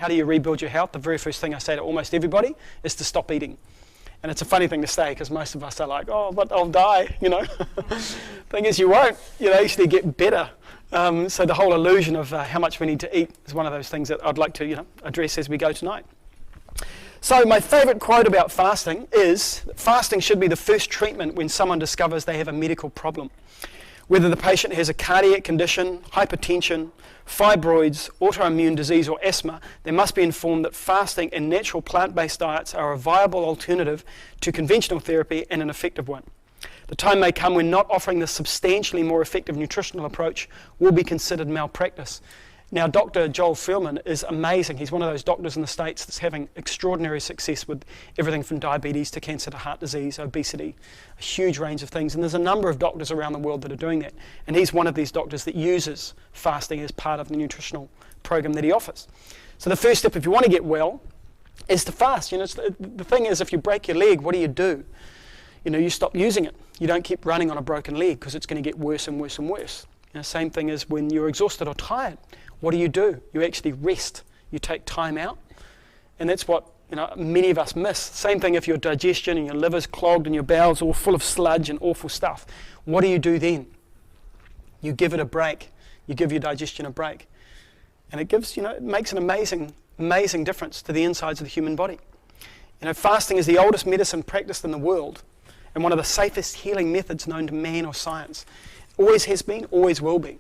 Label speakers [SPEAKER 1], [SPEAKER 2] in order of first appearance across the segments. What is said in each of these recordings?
[SPEAKER 1] how do you rebuild your health? The very first thing I say to almost everybody is to stop eating. And it's a funny thing to say because most of us are like, oh, but I'll die, you know. Thing is, you won't. You'll actually get better. So the whole illusion of how much we need to eat is one of those things that I'd like to, address as we go tonight. So my favourite quote about fasting is, fasting should be the first treatment when someone discovers they have a medical problem. Whether the patient has a cardiac condition, hypertension, fibroids, autoimmune disease or asthma, they must be informed that fasting and natural plant-based diets are a viable alternative to conventional therapy and an effective one. The time may come when not offering this substantially more effective nutritional approach will be considered malpractice. Now, Dr. Joel Fuhrman is amazing. He's one of those doctors in the States that's having extraordinary success with everything from diabetes to cancer to heart disease, obesity, a huge range of things. And there's a number of doctors around the world that are doing that. And he's one of these doctors that uses fasting as part of the nutritional program that he offers. So the first step, if you want to get well, is to fast. The thing is, if you break your leg, what do? You stop using it. You don't keep running on a broken leg because it's going to get worse and worse and worse. Same thing as when you're exhausted or tired. What do? You actually rest. You take time out. And that's what many of us miss. Same thing if your digestion and your liver's clogged and your bowels all full of sludge and awful stuff. What do you do then? You give it a break. You give your digestion a break. And it gives, it makes an amazing difference to the insides of the human body. Fasting is the oldest medicine practiced in the world and one of the safest healing methods known to man or science. Always has been, always will be.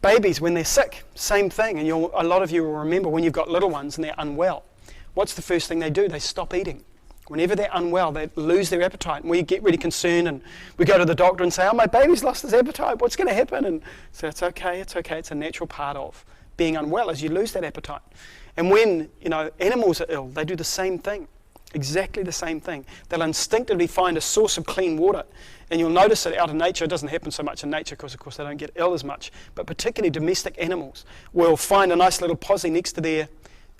[SPEAKER 1] Babies, when they're sick, same thing. And a lot of you will remember when you've got little ones and they're unwell. What's the first thing they do? They stop eating. Whenever they're unwell, they lose their appetite. And we get really concerned and we go to the doctor and say, oh, my baby's lost his appetite. What's going to happen? And so it's okay. It's a natural part of being unwell as you lose that appetite. And when, animals are ill, they do the same thing. Exactly the same thing. They'll instinctively find a source of clean water. And you'll notice that out in nature, it doesn't happen so much in nature because, of course, they don't get ill as much. But particularly domestic animals will find a nice little posse next to their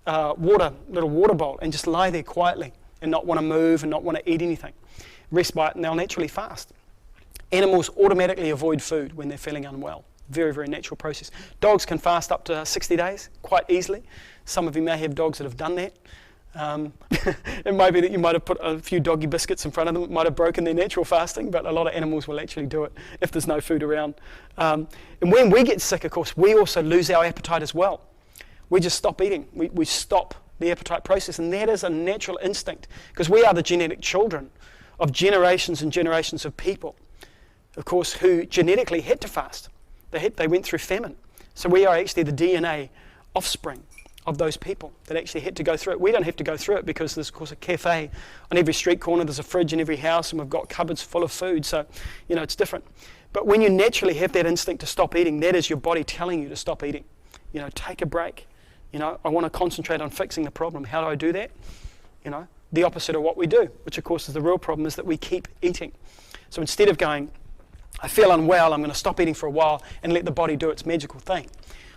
[SPEAKER 1] little water bowl and just lie there quietly and not want to move and not want to eat anything. Respite, and they'll naturally fast. Animals automatically avoid food when they're feeling unwell. Very, very natural process. Dogs can fast up to 60 days quite easily. Some of you may have dogs that have done that. It might be that you might have put a few doggy biscuits in front of them. It might have broken their natural fasting, but a lot of animals will actually do it if there's no food around. And when we get sick, of course, we also lose our appetite as well. We just stop eating. We stop the appetite process, and that is a natural instinct because we are the genetic children of generations and generations of people, of course, who genetically had to fast. They went through famine. So we are actually the DNA offspring of those people that actually had to go through it. We don't have to go through it because there's, of course, a cafe on every street corner. There's a fridge in every house, and we've got cupboards full of food. So, it's different. But when you naturally have that instinct to stop eating, that is your body telling you to stop eating. Take a break. I want to concentrate on fixing the problem. How do I do that? The opposite of what we do, which, of course, is the real problem, is that we keep eating. So instead of going, I feel unwell, I'm going to stop eating for a while and let the body do its magical thing.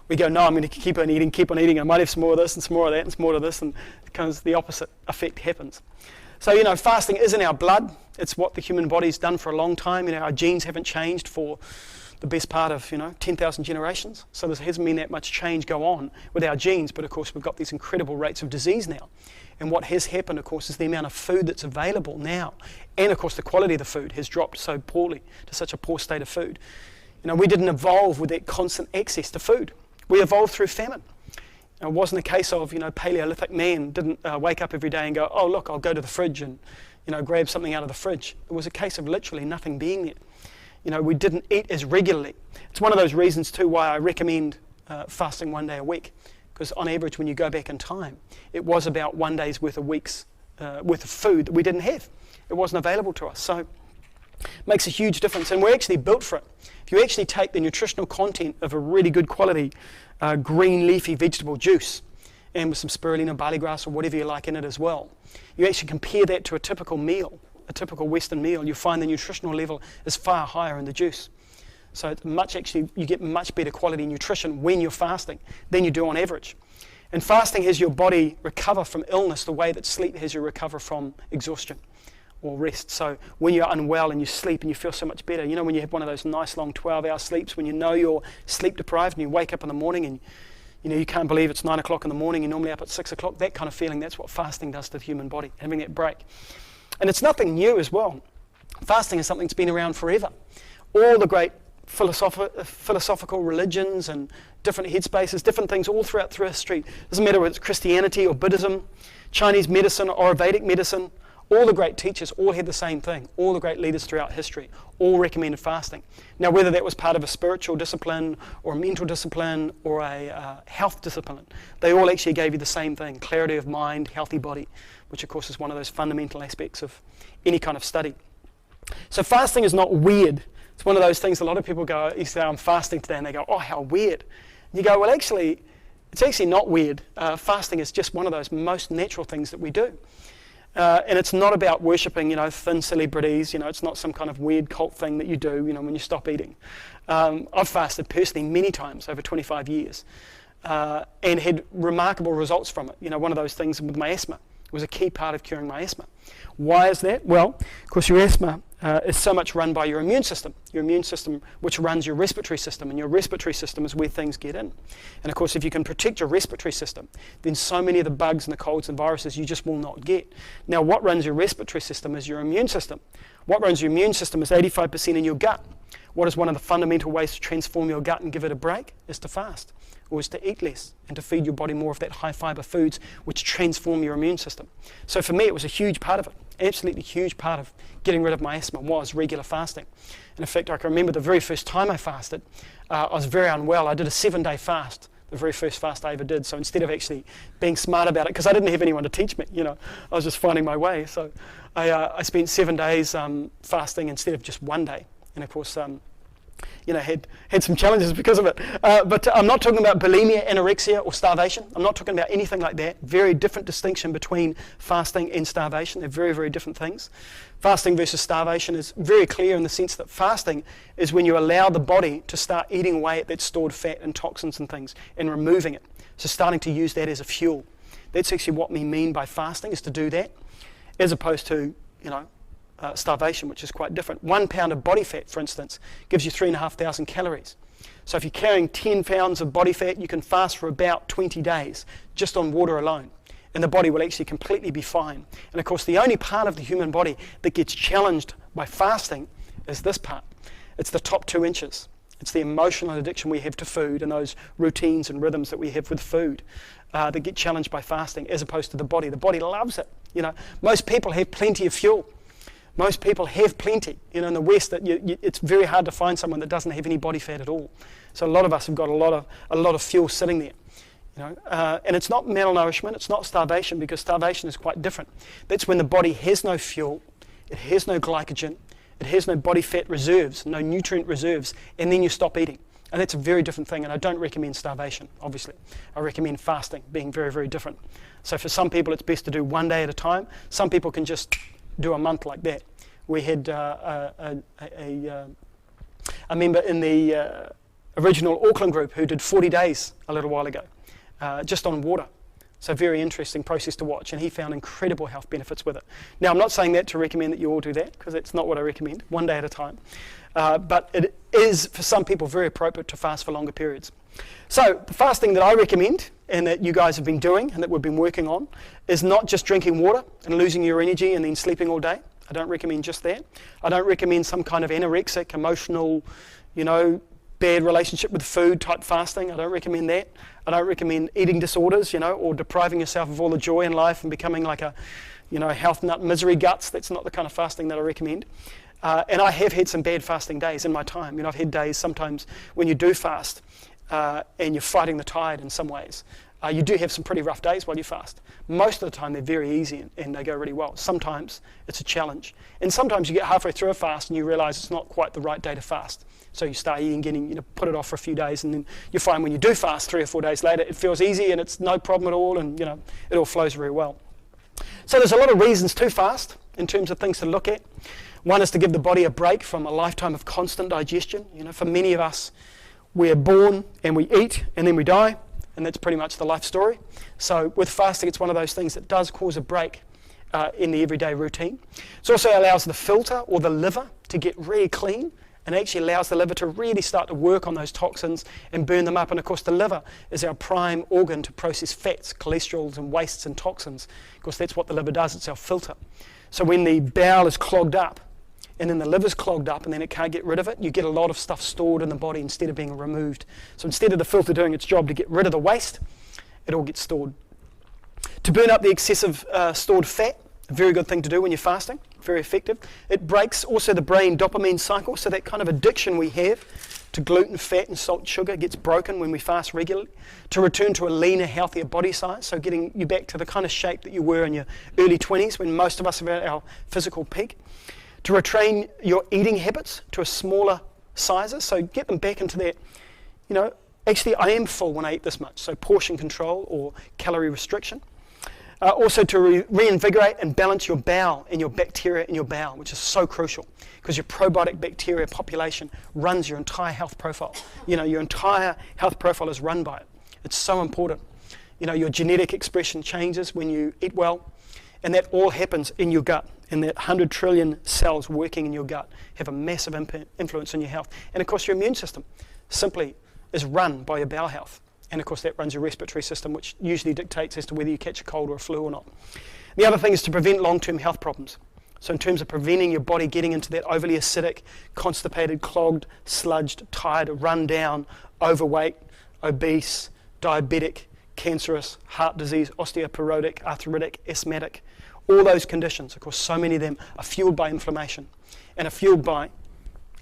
[SPEAKER 1] We go, no, I'm going to keep on eating. I might have some more of this and some more of that and some more of this, and because the opposite effect happens. So, fasting is in our blood. It's what the human body's done for a long time. Our genes haven't changed for the best part of, 10,000 generations. So there hasn't been that much change go on with our genes, but of course we've got these incredible rates of disease now. And what has happened, of course, is the amount of food that's available now. And of course the quality of the food has dropped so poorly, to such a poor state of food. We didn't evolve with that constant access to food. We evolved through famine. It wasn't a case of, Paleolithic man didn't wake up every day and go, oh, look, I'll go to the fridge and, grab something out of the fridge. It was a case of literally nothing being there. We didn't eat as regularly. It's one of those reasons, too, why I recommend fasting 1 day a week. Because on average, when you go back in time, it was about 1 day's worth of worth of food that we didn't have. It wasn't available to us. So it makes a huge difference. And we're actually built for it. If you actually take the nutritional content of a really good quality green leafy vegetable juice and with some spirulina, barley grass or whatever you like in it as well, you actually compare that to a typical meal, a typical Western meal, you find the nutritional level is far higher in the juice. So it's you get much better quality nutrition when you're fasting than you do on average. And fasting has your body recover from illness the way that sleep has you recover from exhaustion or rest. So when you're unwell and you sleep and you feel so much better, when you have one of those nice long 12-hour sleeps, when you're sleep deprived and you wake up in the morning and You can't believe it's 9 o'clock in the morning, you're normally up at 6 o'clock. That kind of feeling, that's what fasting does to the human body, having that break. And it's nothing new as well. Fasting is something that's been around forever. All the great philosophical religions and different headspaces, different things all throughout history. Doesn't matter whether it's Christianity or Buddhism, Chinese medicine or Vedic medicine, all the great teachers all had the same thing. All the great leaders throughout history all recommended fasting. Now, whether that was part of a spiritual discipline or a mental discipline or a health discipline, they all actually gave you the same thing: clarity of mind, healthy body, which of course is one of those fundamental aspects of any kind of study. So fasting is not weird. It's one of those things a lot of people go, you say, I'm fasting today, and they go, oh, how weird. And you go, well, actually, it's actually not weird. Fasting is just one of those most natural things that we do. And it's not about worshipping, thin celebrities. It's not some kind of weird cult thing that you do, when you stop eating. I've fasted personally many times over 25 years and had remarkable results from it. One of those things with my asthma was a key part of curing my asthma. Why is that? Well, of course, your asthma is so much run by your immune system, which runs your respiratory system, and your respiratory system is where things get in. And of course, if you can protect your respiratory system, then so many of the bugs and the colds and viruses you just will not get. Now, what runs your respiratory system is your immune system. What runs your immune system is 85% in your gut. What is one of the fundamental ways to transform your gut and give it a break? Is to fast, or is to eat less and to feed your body more of that high fiber foods which transform your immune system. So for me, it was a huge part of it, absolutely huge part of getting rid of my asthma was regular fasting. And in fact, I can remember the very first time I fasted, I was very unwell. I did a 7-day fast, the very first fast I ever did. So instead of actually being smart about it, because I didn't have anyone to teach me, I was just finding my way. So I spent 7 days fasting instead of just 1 day. And of course, had some challenges because of it. But I'm not talking about bulimia, anorexia, or starvation. I'm not talking about anything like that. Very different distinction between fasting and starvation. They're very, very different things. Fasting versus starvation is very clear in the sense that fasting is when you allow the body to start eating away at that stored fat and toxins and things and removing it. So starting to use that as a fuel. That's actually what we mean by fasting, is to do that, as opposed to, starvation, which is quite different. 1 pound of body fat, for instance, gives you 3,500 calories. So if you're carrying 10 pounds of body fat, you can fast for about 20 days just on water alone, and the body will actually completely be fine. And of course, the only part of the human body that gets challenged by fasting is this part. It's the top 2 inches. It's the emotional addiction we have to food and those routines and rhythms that we have with food that get challenged by fasting, as opposed to the body. The body loves it. Most people have plenty of fuel. Most people have plenty. In the West, it's very hard to find someone that doesn't have any body fat at all. So a lot of us have got a lot of fuel sitting there. And it's not malnourishment, it's not starvation, because starvation is quite different. That's when the body has no fuel, it has no glycogen, it has no body fat reserves, no nutrient reserves, and then you stop eating. And that's a very different thing, and I don't recommend starvation, obviously. I recommend fasting, being very, very different. So for some people, it's best to do 1 day at a time. Some people can just do a month like that. We had a member in the original Auckland group who did 40 days a little while ago, just on water. So very interesting process to watch, and he found incredible health benefits with it. Now, I'm not saying that to recommend that you all do that, because that's not what I recommend, 1 day at a time. But it is, for some people, very appropriate to fast for longer periods. So the fasting that I recommend, and that you guys have been doing and that we've been working on, is not just drinking water and losing your energy and then sleeping all day. I don't recommend just that. I don't recommend some kind of anorexic, emotional, bad relationship with food type fasting. I don't recommend that. I don't recommend eating disorders, or depriving yourself of all the joy in life and becoming like a, health nut misery guts. That's not the kind of fasting that I recommend. And I have had some bad fasting days in my time. I've had days sometimes when you do fast and you're fighting the tide in some ways. You do have some pretty rough days while you fast. Most of the time they're very easy and they go really well. Sometimes it's a challenge. And sometimes you get halfway through a fast and you realize it's not quite the right day to fast. So you start eating, put it off for a few days, and then you find when you do fast 3 or 4 days later, it feels easy and it's no problem at all, and it all flows very well. So there's a lot of reasons to fast in terms of things to look at. One is to give the body a break from a lifetime of constant digestion. For many of us, we're born and we eat and then we die, and that's pretty much the life story. So with fasting, it's one of those things that does cause a break in the everyday routine. It also allows the filter or the liver to get really clean and actually allows the liver to really start to work on those toxins and burn them up. And of course the liver is our prime organ to process fats, cholesterols and wastes and toxins. Of course that's what the liver does, it's our filter. So when the bowel is clogged up and then the liver's clogged up and then it can't get rid of it, you get a lot of stuff stored in the body instead of being removed. So instead of the filter doing its job to get rid of the waste, it all gets stored. To burn up the excessive stored fat, a very good thing to do when you're fasting, very effective. It breaks also the brain dopamine cycle, so that kind of addiction we have to gluten, fat and salt, sugar gets broken when we fast regularly. To return to a leaner, healthier body size, so getting you back to the kind of shape that you were in your early 20s when most of us are at our physical peak. To retrain your eating habits to a smaller sizes, so get them back into that, actually I am full when I eat this much, so portion control or calorie restriction. Also to reinvigorate and balance your bowel and your bacteria in your bowel, which is so crucial because your probiotic bacteria population runs your entire health profile. Your entire health profile is run by it. It's so important. Your genetic expression changes when you eat well, and that all happens in your gut. And that 100 trillion cells working in your gut have a massive influence on your health. And of course your immune system simply is run by your bowel health. And of course that runs your respiratory system, which usually dictates as to whether you catch a cold or a flu or not. The other thing is to prevent long-term health problems. So in terms of preventing your body getting into that overly acidic, constipated, clogged, sludged, tired, run down, overweight, obese, diabetic, cancerous, heart disease, osteoporotic, arthritic, asthmatic, all those conditions. Of course, so many of them are fueled by inflammation and are fueled by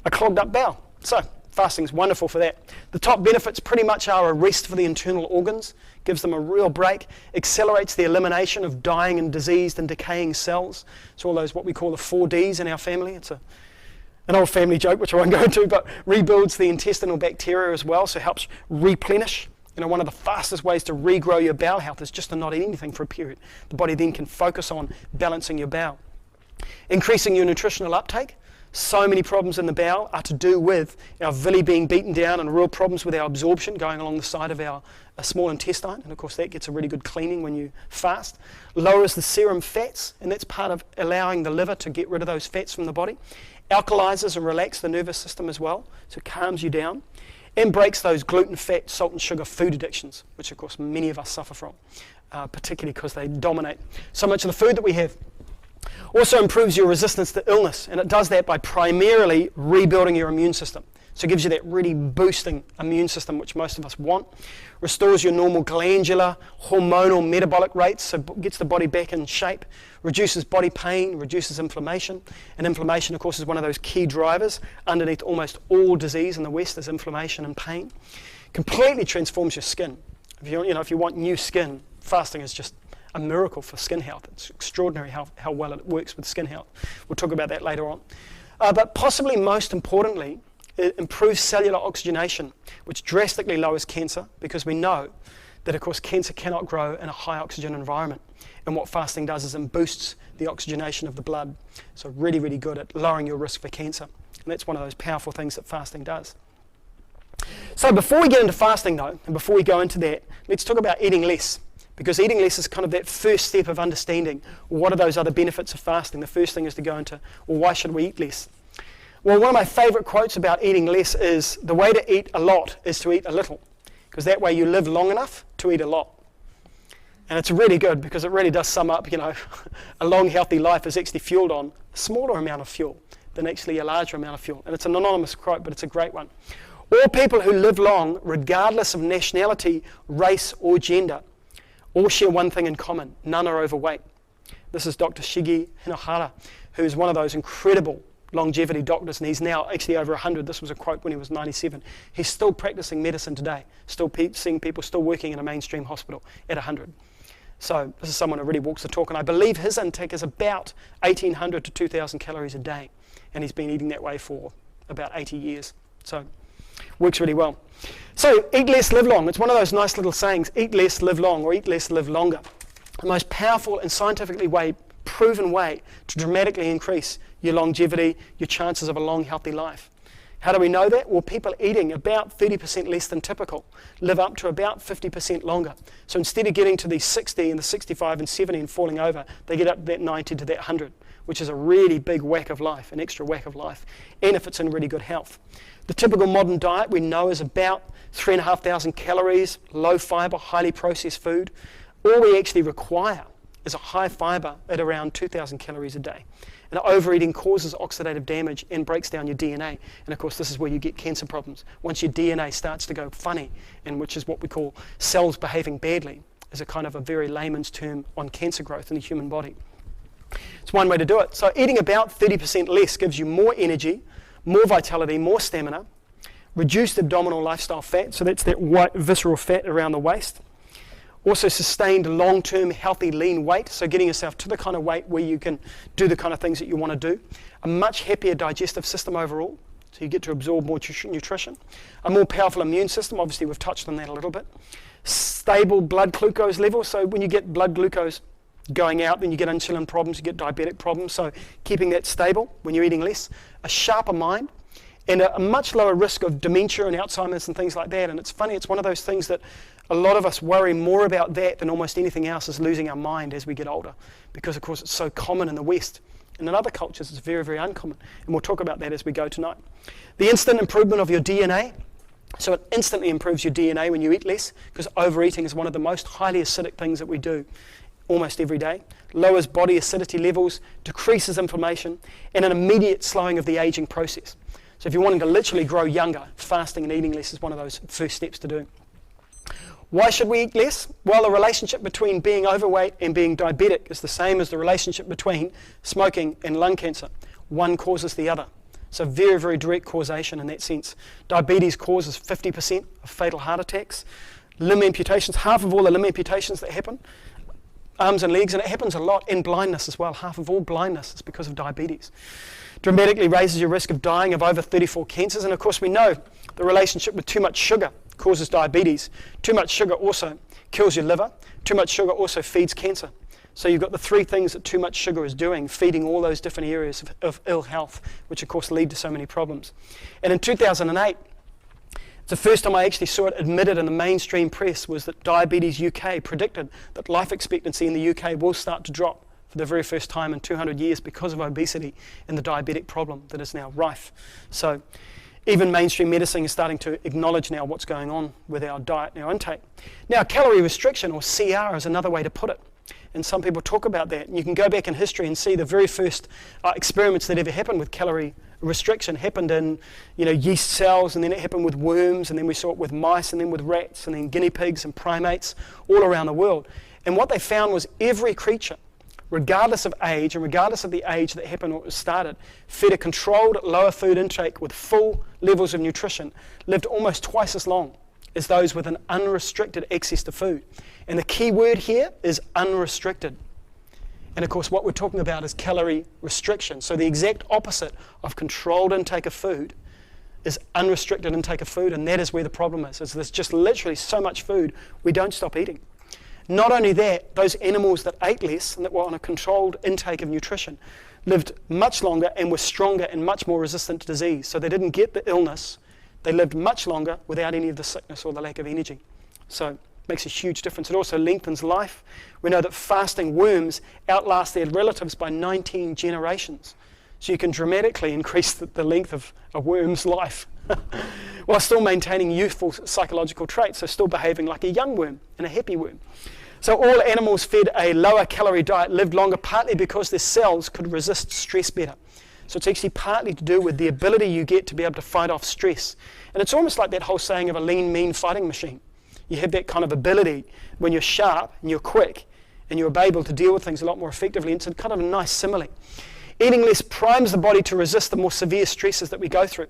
[SPEAKER 1] a clogged up bowel. So fasting is wonderful for that. The top benefits pretty much are a rest for the internal organs, gives them a real break, accelerates the elimination of dying and diseased and decaying cells. So all those what we call the 4Ds in our family. It's an old family joke which I won't go into, but rebuilds the intestinal bacteria as well, so helps replenish. One of the fastest ways to regrow your bowel health is just to not eat anything for a period. The body then can focus on balancing your bowel. Increasing your nutritional uptake. So many problems in the bowel are to do with our villi being beaten down and real problems with our absorption going along the side of our small intestine. And of course that gets a really good cleaning when you fast. Lowers the serum fats, and that's part of allowing the liver to get rid of those fats from the body. Alkalizes and relaxes the nervous system as well, so it calms you down. And breaks those gluten, fat, salt and sugar food addictions, which of course many of us suffer from, particularly because they dominate so much of the food that we have. Also improves your resistance to illness, and it does that by primarily rebuilding your immune system. So it gives you that really boosting immune system which most of us want. Restores your normal glandular, hormonal, metabolic rates, so gets the body back in shape. Reduces body pain, reduces inflammation. And inflammation, of course, is one of those key drivers underneath almost all disease in the West is inflammation and pain. Completely transforms your skin. If you want new skin, fasting is just a miracle for skin health. It's extraordinary how well it works with skin health. We'll talk about that later on. But possibly most importantly, it improves cellular oxygenation, which drastically lowers cancer, because we know that, of course, cancer cannot grow in a high oxygen environment. And what fasting does is it boosts the oxygenation of the blood. So really, really good at lowering your risk for cancer. And that's one of those powerful things that fasting does. So before we get into fasting, though, and before we go into that, let's talk about eating less. Because eating less is kind of that first step of understanding what are those other benefits of fasting. The first thing is to go into, well, why should we eat less? Well, one of my favourite quotes about eating less is, the way to eat a lot is to eat a little, because that way you live long enough to eat a lot. And it's really good, because it really does sum up, a long healthy life is actually fueled on a smaller amount of fuel than actually a larger amount of fuel. And it's an anonymous quote, but it's a great one. All people who live long, regardless of nationality, race or gender, all share one thing in common: none are overweight. This is Dr. Shige Hinohara, who is one of those incredible longevity doctors, and he's now actually over 100. This was a quote when he was 97. He's still practicing medicine today, still seeing people, still working in a mainstream hospital at 100. So this is someone who really walks the talk, and I believe his intake is about 1,800 to 2,000 calories a day, and he's been eating that way for about 80 years. So works really well. So eat less, live long. It's one of those nice little sayings: eat less, live long, or eat less, live longer. The most powerful and scientifically proven way to dramatically increase your longevity, your chances of a long, healthy life. How do we know that? Well, people eating about 30% less than typical live up to about 50% longer. So instead of getting to the 60 and the 65 and 70 and falling over, they get up to that 90 to that 100, which is a really big whack of life, an extra whack of life, and if it's in really good health. The typical modern diet we know is about 3,500 calories, low fiber, highly processed food. All we actually require is a high fiber at around 2,000 calories a day. And overeating causes oxidative damage and breaks down your DNA. And of course, this is where you get cancer problems. Once your DNA starts to go funny, and which is what we call cells behaving badly, is a kind of a very layman's term on cancer growth in the human body. It's one way to do it. So eating about 30% less gives you more energy, more vitality, more stamina, reduced abdominal lifestyle fat, so that's that white visceral fat around the waist. Also sustained long-term healthy lean weight, so getting yourself to the kind of weight where you can do the kind of things that you want to do. A much happier digestive system overall, so you get to absorb more nutrition. A more powerful immune system, obviously we've touched on that a little bit. Stable blood glucose levels, so when you get blood glucose going out, then you get insulin problems, you get diabetic problems, so keeping that stable when you're eating less. A sharper mind, and a much lower risk of dementia and Alzheimer's and things like that. And it's funny, it's one of those things that a lot of us worry more about that than almost anything else, is losing our mind as we get older, because of course it's so common in the West. And in other cultures it's very, very uncommon, and we'll talk about that as we go tonight. The instant improvement of your DNA, so it instantly improves your DNA when you eat less, because overeating is one of the most highly acidic things that we do almost every day. Lowers body acidity levels, decreases inflammation, and an immediate slowing of the aging process. So if you're wanting to literally grow younger, fasting and eating less is one of those first steps to do. Why should we eat less? Well, the relationship between being overweight and being diabetic is the same as the relationship between smoking and lung cancer. One causes the other. So very, very direct causation in that sense. Diabetes causes 50% of fatal heart attacks. Limb amputations, half of all the limb amputations that happen, arms and legs, and it happens a lot in blindness as well. Half of all blindness is because of diabetes. Dramatically raises your risk of dying of over 34 cancers, and of course we know the relationship with too much sugar causes diabetes. Too much sugar also kills your liver. Too much sugar also feeds cancer. So you've got the three things that too much sugar is doing, feeding all those different areas of ill health, which of course lead to so many problems. And in 2008, it's the first time I actually saw it admitted in the mainstream press, was that Diabetes UK predicted that life expectancy in the UK will start to drop for the very first time in 200 years because of obesity and the diabetic problem that is now rife. So even mainstream medicine is starting to acknowledge now what's going on with our diet and our intake. Now, calorie restriction, or CR, is another way to put it. And some people talk about that. And you can go back in history and see the very first experiments that ever happened with calorie restriction happened in, yeast cells, and then it happened with worms, and then we saw it with mice, and then with rats, and then guinea pigs and primates all around the world. And what they found was every creature, regardless of age and regardless of the age that happened or it was started, fed a controlled lower food intake with full levels of nutrition, lived almost twice as long as those with an unrestricted access to food. And the key word here is unrestricted. And of course what we're talking about is calorie restriction. So the exact opposite of controlled intake of food is unrestricted intake of food, and that is where the problem is there's just literally so much food we don't stop eating. Not only that, those animals that ate less and that were on a controlled intake of nutrition lived much longer and were stronger and much more resistant to disease. So they didn't get the illness. They lived much longer without any of the sickness or the lack of energy. So it makes a huge difference. It also lengthens life. We know that fasting worms outlast their relatives by 19 generations. So you can dramatically increase the length of a worm's life while still maintaining youthful psychological traits, so still behaving like a young worm and a happy worm. So all animals fed a lower calorie diet lived longer, partly because their cells could resist stress better. So it's actually partly to do with the ability you get to be able to fight off stress. And it's almost like that whole saying of a lean, mean fighting machine. You have that kind of ability when you're sharp and you're quick and you're able to deal with things a lot more effectively. And it's kind of a nice simile. Eating less primes the body to resist the more severe stresses that we go through,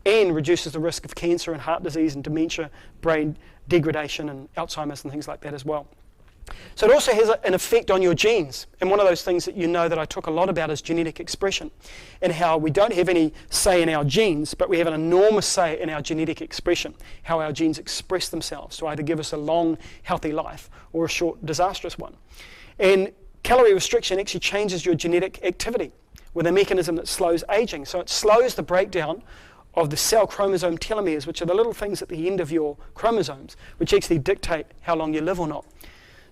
[SPEAKER 1] and reduces the risk of cancer and heart disease and dementia, brain degradation and Alzheimer's and things like that as well. So it also has an effect on your genes. And one of those things that you know that I talk a lot about is genetic expression, and how we don't have any say in our genes, but we have an enormous say in our genetic expression, how our genes express themselves to either give us a long, healthy life or a short, disastrous one. And calorie restriction actually changes your genetic activity with a mechanism that slows aging. So it slows the breakdown of the cell chromosome telomeres, which are the little things at the end of your chromosomes, which actually dictate how long you live or not.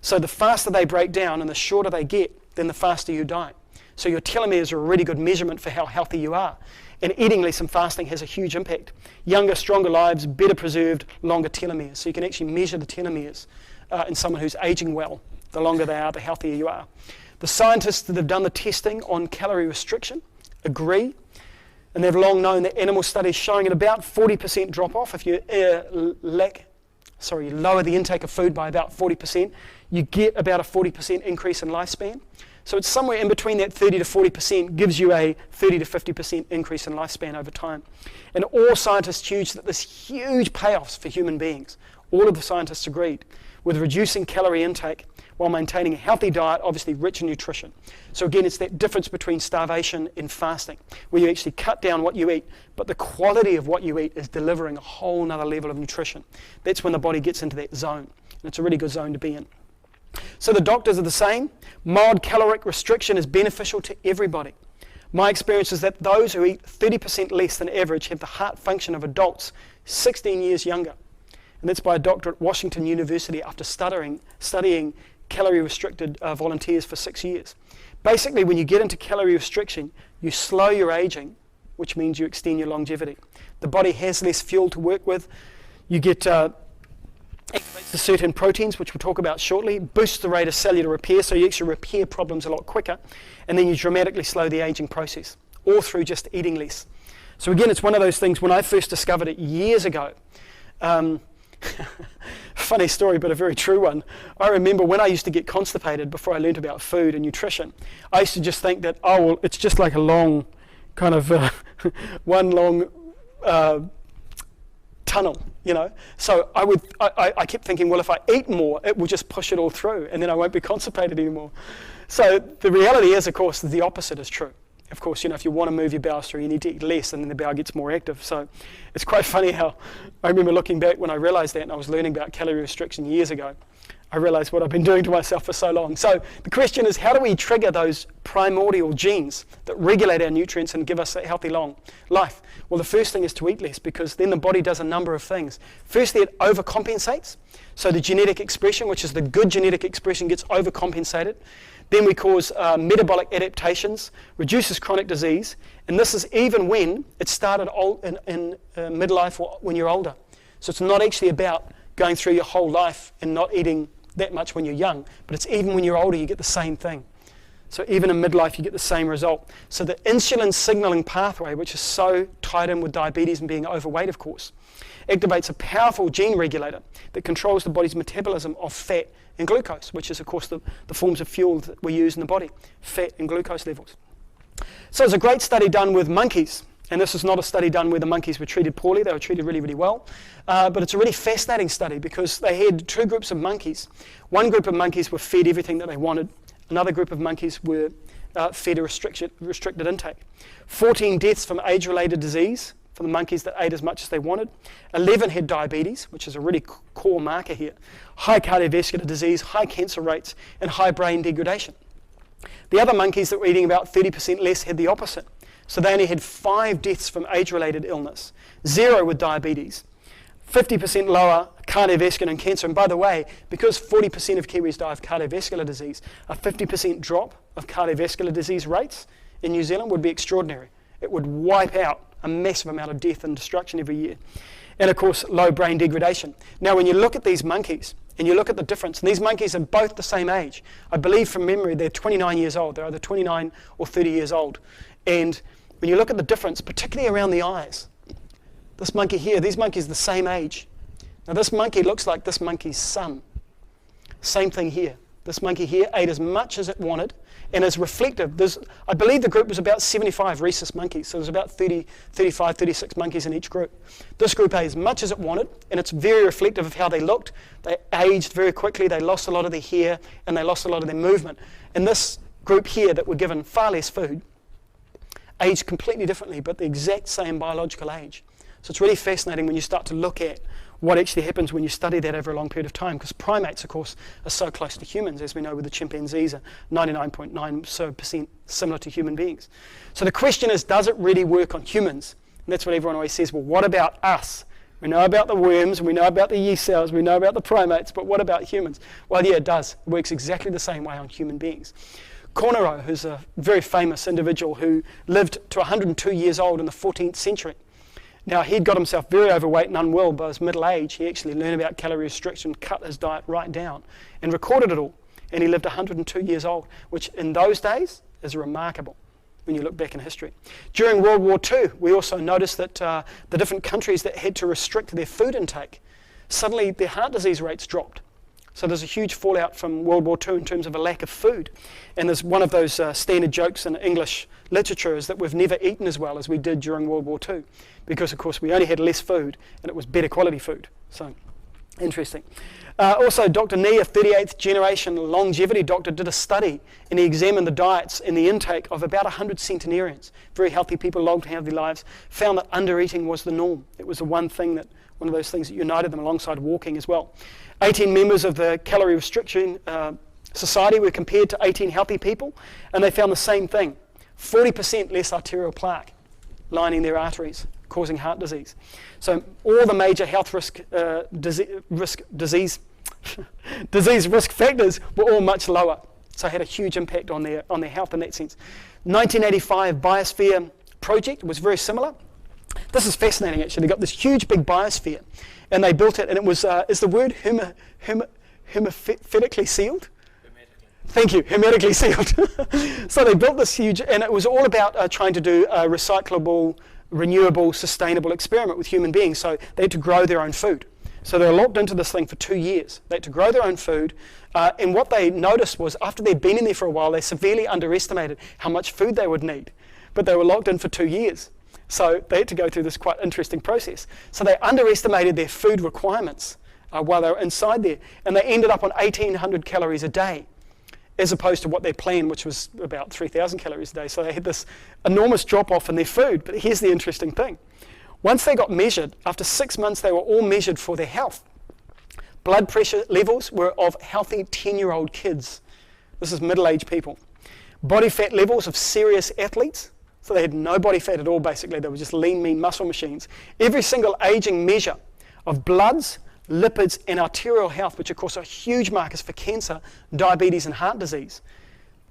[SPEAKER 1] So the faster they break down and the shorter they get, then the faster you die. So your telomeres are a really good measurement for how healthy you are. And eating less and fasting has a huge impact. Younger, stronger lives, better preserved, longer telomeres. So you can actually measure the telomeres in someone who's aging well. The longer they are, the healthier you are. The scientists that have done the testing on calorie restriction agree, and they've long known that animal studies showing an about 40% drop-off if you lower the intake of food by about 40%, you get about a 40% increase in lifespan. So it's somewhere in between that 30 to 40% gives you a 30 to 50% increase in lifespan over time. And all scientists huge that there's huge payoffs for human beings. All of the scientists agreed with reducing calorie intake while maintaining a healthy diet, obviously rich in nutrition. So again, it's that difference between starvation and fasting, where you actually cut down what you eat, but the quality of what you eat is delivering a whole nother level of nutrition. That's when the body gets into that zone. And it's a really good zone to be in. So the doctors are the same. Mild caloric restriction is beneficial to everybody. My experience is that those who eat 30% less than average have the heart function of adults 16 years younger. And that's by a doctor at Washington University after studying calorie-restricted volunteers for 6 years. Basically, when you get into calorie restriction, you slow your aging, which means you extend your longevity. The body has less fuel to work with. You get activates the certain proteins, which we'll talk about shortly, boosts the rate of cellular repair, so you actually repair problems a lot quicker, and then you dramatically slow the aging process, all through just eating less. So again, it's one of those things, when I first discovered it years ago, funny story, but a very true one. I remember when I used to get constipated before I learned about food and nutrition, I used to just think that, oh, well, it's just like a long, kind of, one long tunnel, you know. So I kept thinking, well, if I eat more, it will just push it all through, and then I won't be constipated anymore. So the reality is, of course, that the opposite is true. Of course, you know, if you want to move your bowel, you need to eat less, and then the bowel gets more active. So it's quite funny how I remember looking back when I realized that, and I was learning about calorie restriction years ago. I realized what I've been doing to myself for so long. So the question is, how do we trigger those primordial genes that regulate our nutrients and give us a healthy long life? Well, the first thing is to eat less, because then the body does a number of things. Firstly, it overcompensates. So the genetic expression, which is the good genetic expression, gets overcompensated. Then we cause metabolic adaptations, reduces chronic disease, and this is even when it started in midlife or when you're older. So it's not actually about going through your whole life and not eating that much when you're young, but it's even when you're older you get the same thing. So even in midlife you get the same result. So the insulin signaling pathway, which is so tied in with diabetes and being overweight, of course, activates a powerful gene regulator that controls the body's metabolism of fat and glucose, which is, of course, the forms of fuel that we use in the body, fat and glucose levels. So there's a great study done with monkeys, and this is not a study done where the monkeys were treated poorly. They were treated really, really well. But it's a really fascinating study because they had two groups of monkeys. One group of monkeys were fed everything that they wanted. Another group of monkeys were fed a restricted intake. 14 deaths from age-related disease for the monkeys that ate as much as they wanted. 11 had diabetes, which is a really core marker here. High cardiovascular disease, high cancer rates, and high brain degradation. The other monkeys that were eating about 30% less had the opposite. So they only had 5 deaths from age-related illness, 0 with diabetes, 50% lower cardiovascular and cancer. And by the way, because 40% of Kiwis die of cardiovascular disease, a 50% drop of cardiovascular disease rates in New Zealand would be extraordinary. It would wipe out a massive amount of death and destruction every year. And of course, low brain degradation. Now, when you look at these monkeys, and you look at the difference, and these monkeys are both the same age. I believe from memory they're 29 years old. They're either 29 or 30 years old. And when you look at the difference, particularly around the eyes, this monkey here, these monkeys are the same age. Now this monkey looks like this monkey's son. Same thing here. This monkey here ate as much as it wanted and is reflective. I believe the group was about 75 rhesus monkeys, so there's about 30, 35, 36 monkeys in each group. This group ate as much as it wanted, and it's very reflective of how they looked. They aged very quickly, they lost a lot of their hair, and they lost a lot of their movement. And this group here that were given far less food aged completely differently, but the exact same biological age. So it's really fascinating when you start to look at what actually happens when you study that over a long period of time, because primates, of course, are so close to humans, as we know with the chimpanzees are 99.9% similar to human beings. So the question is, does it really work on humans? And that's what everyone always says, well, what about us? We know about the worms, we know about the yeast cells, we know about the primates, but what about humans? Well, yeah, it does. It works exactly the same way on human beings. Cornero, who's a very famous individual who lived to 102 years old in the 14th century. Now, he'd got himself very overweight and unwell by his middle age. He actually learned about calorie restriction, cut his diet right down, and recorded it all. And he lived 102 years old, which in those days is remarkable when you look back in history. During World War II, we also noticed that the different countries that had to restrict their food intake, suddenly their heart disease rates dropped. So there's a huge fallout from World War II in terms of a lack of food. And there's one of those standard jokes in English literature is that we've never eaten as well as we did during World War II. Because, of course, we only had less food and it was better quality food. So, interesting. Also, Dr. Nee, a 38th generation longevity doctor, did a study and he examined the diets and the intake of about 100 centenarians, very healthy people, long healthy lives, found that under-eating was the norm. It was the one of those things that united them alongside walking as well. 18 members of the Calorie Restriction Society were compared to 18 healthy people, and they found the same thing, 40% less arterial plaque lining their arteries, causing heart disease. So all the major health disease risk factors were all much lower. So it had a huge impact on their health in that sense. 1985 biosphere project was very similar. This is fascinating actually. They got this huge big biosphere and they built it, and it was, is the word hermetically sealed? Thank you, hermetically sealed. So they built this huge, and it was all about trying to do a recyclable, renewable, sustainable experiment with human beings. So they had to grow their own food. So they were locked into this thing for 2 years. They had to grow their own food. And what they noticed was after they'd been in there for a while, they severely underestimated how much food they would need. But they were locked in for 2 years. So they had to go through this quite interesting process. So they underestimated their food requirements while they were inside there. And they ended up on 1,800 calories a day, as opposed to what they planned, which was about 3,000 calories a day. So they had this enormous drop-off in their food. But here's the interesting thing. Once they got measured, after 6 months, they were all measured for their health. Blood pressure levels were of healthy 10-year-old kids. This is middle-aged people. Body fat levels of serious athletes. So they had no body fat at all, basically. They were just lean, mean muscle machines. Every single aging measure of bloods, lipids, and arterial health, which of course are huge markers for cancer, diabetes, and heart disease,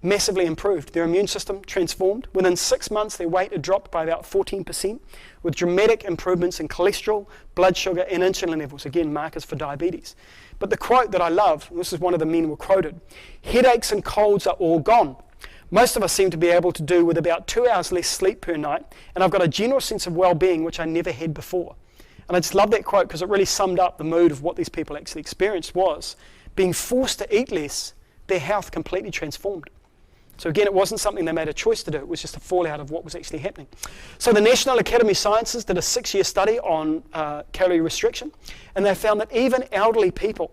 [SPEAKER 1] massively improved. Their immune system transformed. Within 6 months, their weight had dropped by about 14%, with dramatic improvements in cholesterol, blood sugar, and insulin levels, again, markers for diabetes. But the quote that I love, and this is one of the men were quoted, headaches and colds are all gone. Most of us seem to be able to do with about 2 hours less sleep per night, and I've got a general sense of well-being which I never had before. And I just love that quote because it really summed up the mood of what these people actually experienced was being forced to eat less, their health completely transformed. So again, it wasn't something they made a choice to do, it was just a fallout of what was actually happening. So the National Academy of Sciences did a 6-year study on calorie restriction, and they found that even elderly people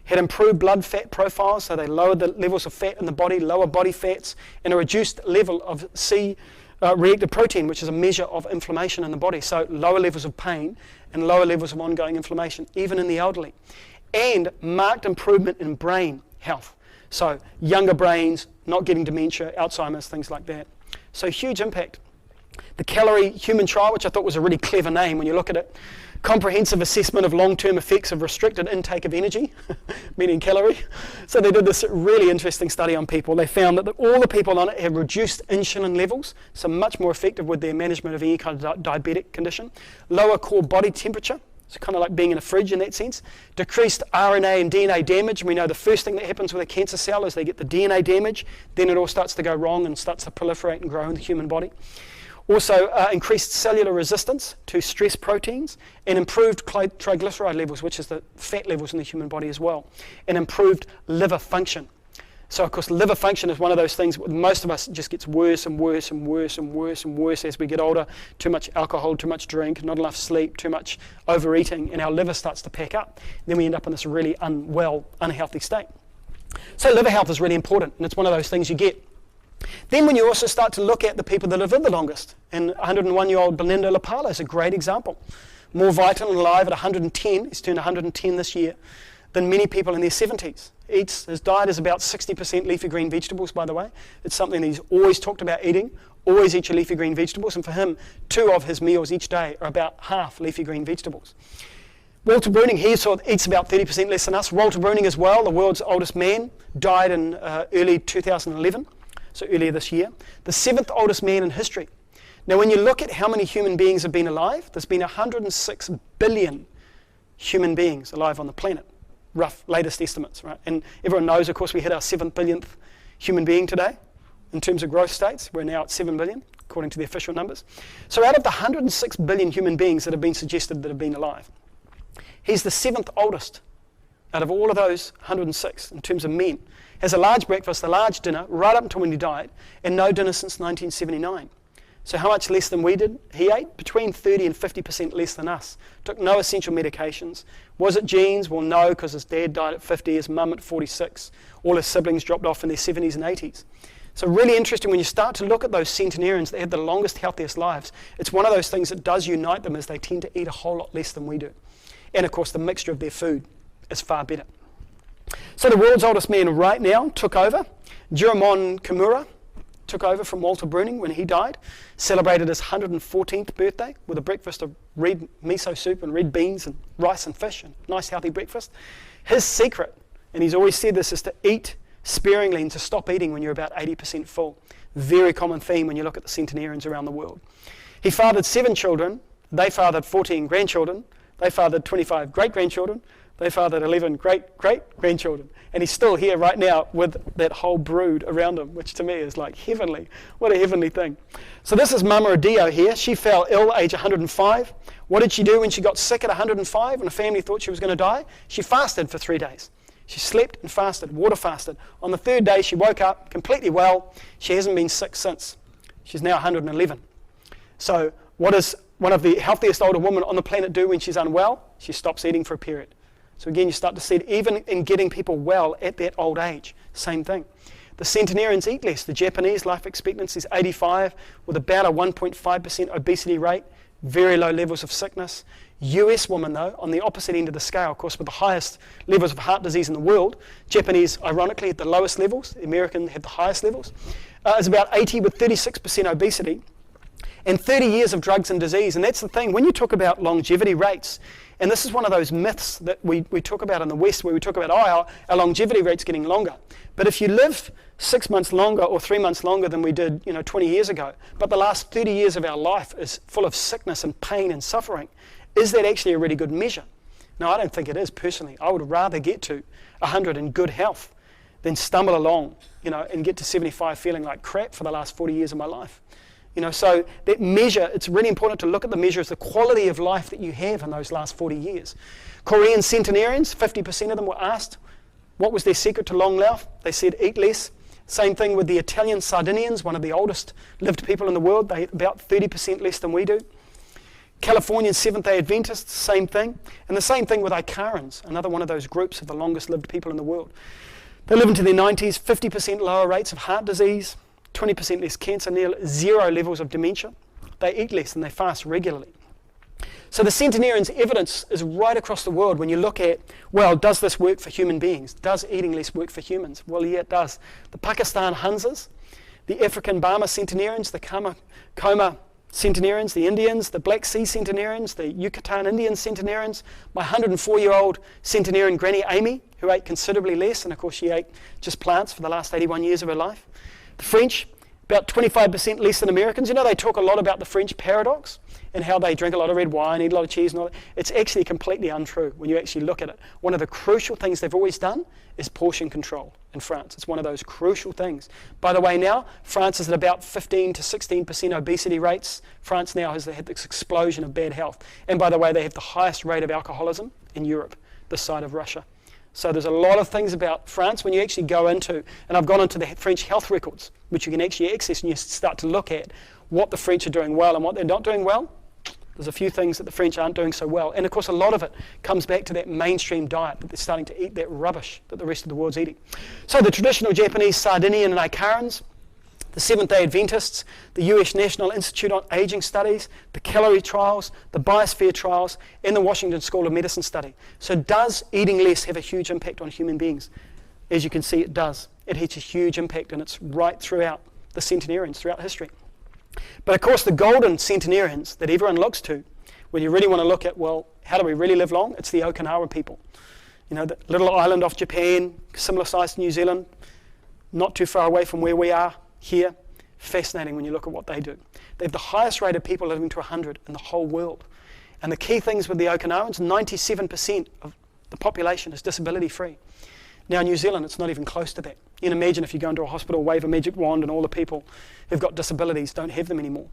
[SPEAKER 1] had improved blood fat profiles, so they lowered the levels of fat in the body, lower body fats, and a reduced level of C-reactive protein, which is a measure of inflammation in the body. So lower levels of pain and lower levels of ongoing inflammation, even in the elderly. And marked improvement in brain health. So younger brains, not getting dementia, Alzheimer's, things like that. So huge impact. The Calorie human trial, which I thought was a really clever name when you look at it, comprehensive assessment of long-term effects of restricted intake of energy, meaning calorie. So they did this really interesting study on people. They found that all the people on it have reduced insulin levels, so much more effective with their management of any kind of diabetic condition, lower core body temperature, so kind of like being in a fridge in that sense, decreased RNA and DNA damage. We know the first thing that happens with a cancer cell is they get the DNA damage, then it all starts to go wrong and starts to proliferate and grow in the human body. Also increased cellular resistance to stress proteins and improved triglyceride levels, which is the fat levels in the human body as well, and improved liver function. So of course liver function is one of those things most of us just gets worse and worse and worse and worse and worse as we get older. Too much alcohol, too much drink, not enough sleep, too much overeating, and our liver starts to pack up. Then we end up in this really unwell, unhealthy state. So liver health is really important, and it's one of those things you get. Then when you also start to look at the people that have lived the longest, and 101-year-old Belinda Lapala is a great example. More vital and alive at 110, he's turned 110 this year, than many people in their 70s. eats. His diet is about 60% leafy green vegetables, by the way. It's something that he's always talked about eating. Always eat your leafy green vegetables. And for him, 2 of his meals each day are about half leafy green vegetables. Walter Bruning, he sort of eats about 30% less than us. Walter Bruning as well, the world's oldest man, died in early 2011, so earlier this year. The 7th oldest man in history. Now when you look at how many human beings have been alive, there's been 106 billion human beings alive on the planet. Rough, latest estimates, right? And everyone knows, of course, we hit our 7 billionth human being today. In terms of growth states, we're now at 7 billion, according to the official numbers. So out of the 106 billion human beings that have been suggested that have been alive, he's the 7th oldest out of all of those 106 in terms of men. Has a large breakfast, a large dinner, right up until when he died, and no dinner since 1979. So how much less than we did? He ate between 30 and 50% less than us. Took no essential medications. Was it genes? Well, no, because his dad died at 50, his mum at 46. All his siblings dropped off in their 70s and 80s. So really interesting when you start to look at those centenarians that had the longest, healthiest lives. It's one of those things that does unite them, is they tend to eat a whole lot less than we do. And of course, the mixture of their food is far better. So the world's oldest man right now took over. Juromon Kimura took over from Walter Bruning when he died, celebrated his 114th birthday with a breakfast of red miso soup and red beans and rice and fish, and nice healthy breakfast. His secret, and he's always said this, is to eat sparingly and to stop eating when you're about 80% full. Very common theme when you look at the centenarians around the world. He fathered 7 children, they fathered 14 grandchildren, they fathered 25 great-grandchildren, they fathered 11 great-great-grandchildren. And he's still here right now with that whole brood around him, which to me is like heavenly. What a heavenly thing. So this is Mama Adio here. She fell ill age 105. What did she do when she got sick at 105 and the family thought she was going to die? She fasted for 3 days. She slept and fasted, water fasted. On the 3rd day, she woke up completely well. She hasn't been sick since. She's now 111. So what does one of the healthiest older women on the planet do when she's unwell? She stops eating for a period. So again, you start to see it even in getting people well at that old age. Same thing. The centenarians eat less. The Japanese life expectancy is 85 with about a 1.5% obesity rate, very low levels of sickness. US woman, though, on the opposite end of the scale, of course, with the highest levels of heart disease in the world. Japanese, ironically, at the lowest levels. The American had the highest levels. Is about 80 with 36% obesity and 30 years of drugs and disease. And that's the thing. When you talk about longevity rates, and this is one of those myths that we talk about in the West, where we talk about, our longevity rate's getting longer. But if you live 6 months longer or 3 months longer than we did 20 years ago, but the last 30 years of our life is full of sickness and pain and suffering, is that actually a really good measure? No, I don't think it is, personally. I would rather get to 100 in good health than stumble along, and get to 75 feeling like crap for the last 40 years of my life. So that measure, it's really important to look at the measure as the quality of life that you have in those last 40 years. Korean centenarians, 50% of them were asked what was their secret to long life. They said eat less. Same thing with the Italian Sardinians, one of the oldest lived people in the world. They eat about 30% less than we do. Californian Seventh-day Adventists, same thing. And the same thing with Icarans, another one of those groups of the longest lived people in the world. They live into their 90s, 50% lower rates of heart disease, 20% less cancer, nearly 0 levels of dementia. They eat less and they fast regularly. So the centenarians' evidence is right across the world when you look at, well, does this work for human beings? Does eating less work for humans? Well, yeah, it does. The Pakistan Hunzas, the African Burma centenarians, the Koma centenarians, the Indians, the Black Sea centenarians, the Yucatan Indian centenarians, my 104-year-old centenarian granny Amy, who ate considerably less, and of course she ate just plants for the last 81 years of her life. The French, about 25% less than Americans. They talk a lot about the French paradox and how they drink a lot of red wine, eat a lot of cheese and all that. It's actually completely untrue when you actually look at it. One of the crucial things they've always done is portion control in France. It's one of those crucial things. By the way, now, France is at about 15 to 16% obesity rates. France now has had this explosion of bad health. And by the way, they have the highest rate of alcoholism in Europe, this side of Russia. So there's a lot of things about France when you actually go into, and I've gone into the French health records, which you can actually access, and you start to look at what the French are doing well and what they're not doing well. There's a few things that the French aren't doing so well. And of course, a lot of it comes back to that mainstream diet, that they're starting to eat that rubbish that the rest of the world's eating. So the traditional Japanese Sardinian and Icarans, the Seventh-day Adventists, the US National Institute on Aging Studies, the Calorie trials, the biosphere trials, and the Washington School of Medicine study. So does eating less have a huge impact on human beings? as you can see it does. It has a huge impact, and it's right throughout the centenarians, throughout history. But of course, the golden centenarians that everyone looks to, when you really want to look at, well, how do we really live long? It's the Okinawa people. You know, the little island off Japan, similar size to New Zealand, not too far away from where we are here. Fascinating when you look at what they do. They have the highest rate of people living to 100 in the whole world. And the key things with the Okinawans, 97% of the population is disability free. Now in New Zealand, it's not even close to that. You can imagine if you go into a hospital, wave a magic wand, and all the people who've got disabilities don't have them anymore.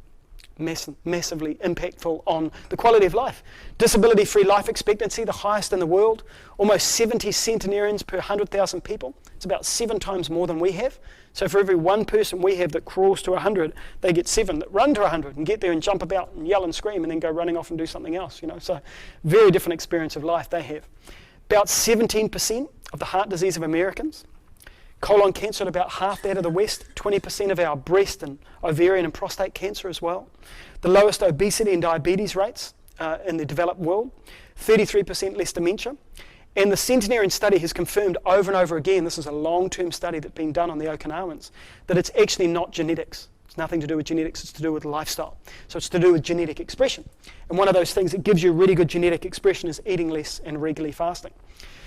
[SPEAKER 1] Massively impactful on the quality of life. Disability-free life expectancy, the highest in the world. Almost 70 centenarians per 100,000 people. It's about 7 times more than we have. So for every one person we have that crawls to 100, they get 7 that run to 100 and get there and jump about and yell and scream and then go running off and do something else. You know, so very different experience of life they have. About 17% of the heart disease of Americans. Colon cancer at about half that of the West, 20% of our breast and ovarian and prostate cancer as well. The lowest obesity and diabetes rates in the developed world, 33% less dementia. And the Centenarian study has confirmed over and over again, this is a long-term study that's been done on the Okinawans, that it's actually not genetics. It's nothing to do with genetics, it's to do with lifestyle. So it's to do with genetic expression. And one of those things that gives you really good genetic expression is eating less and regularly fasting.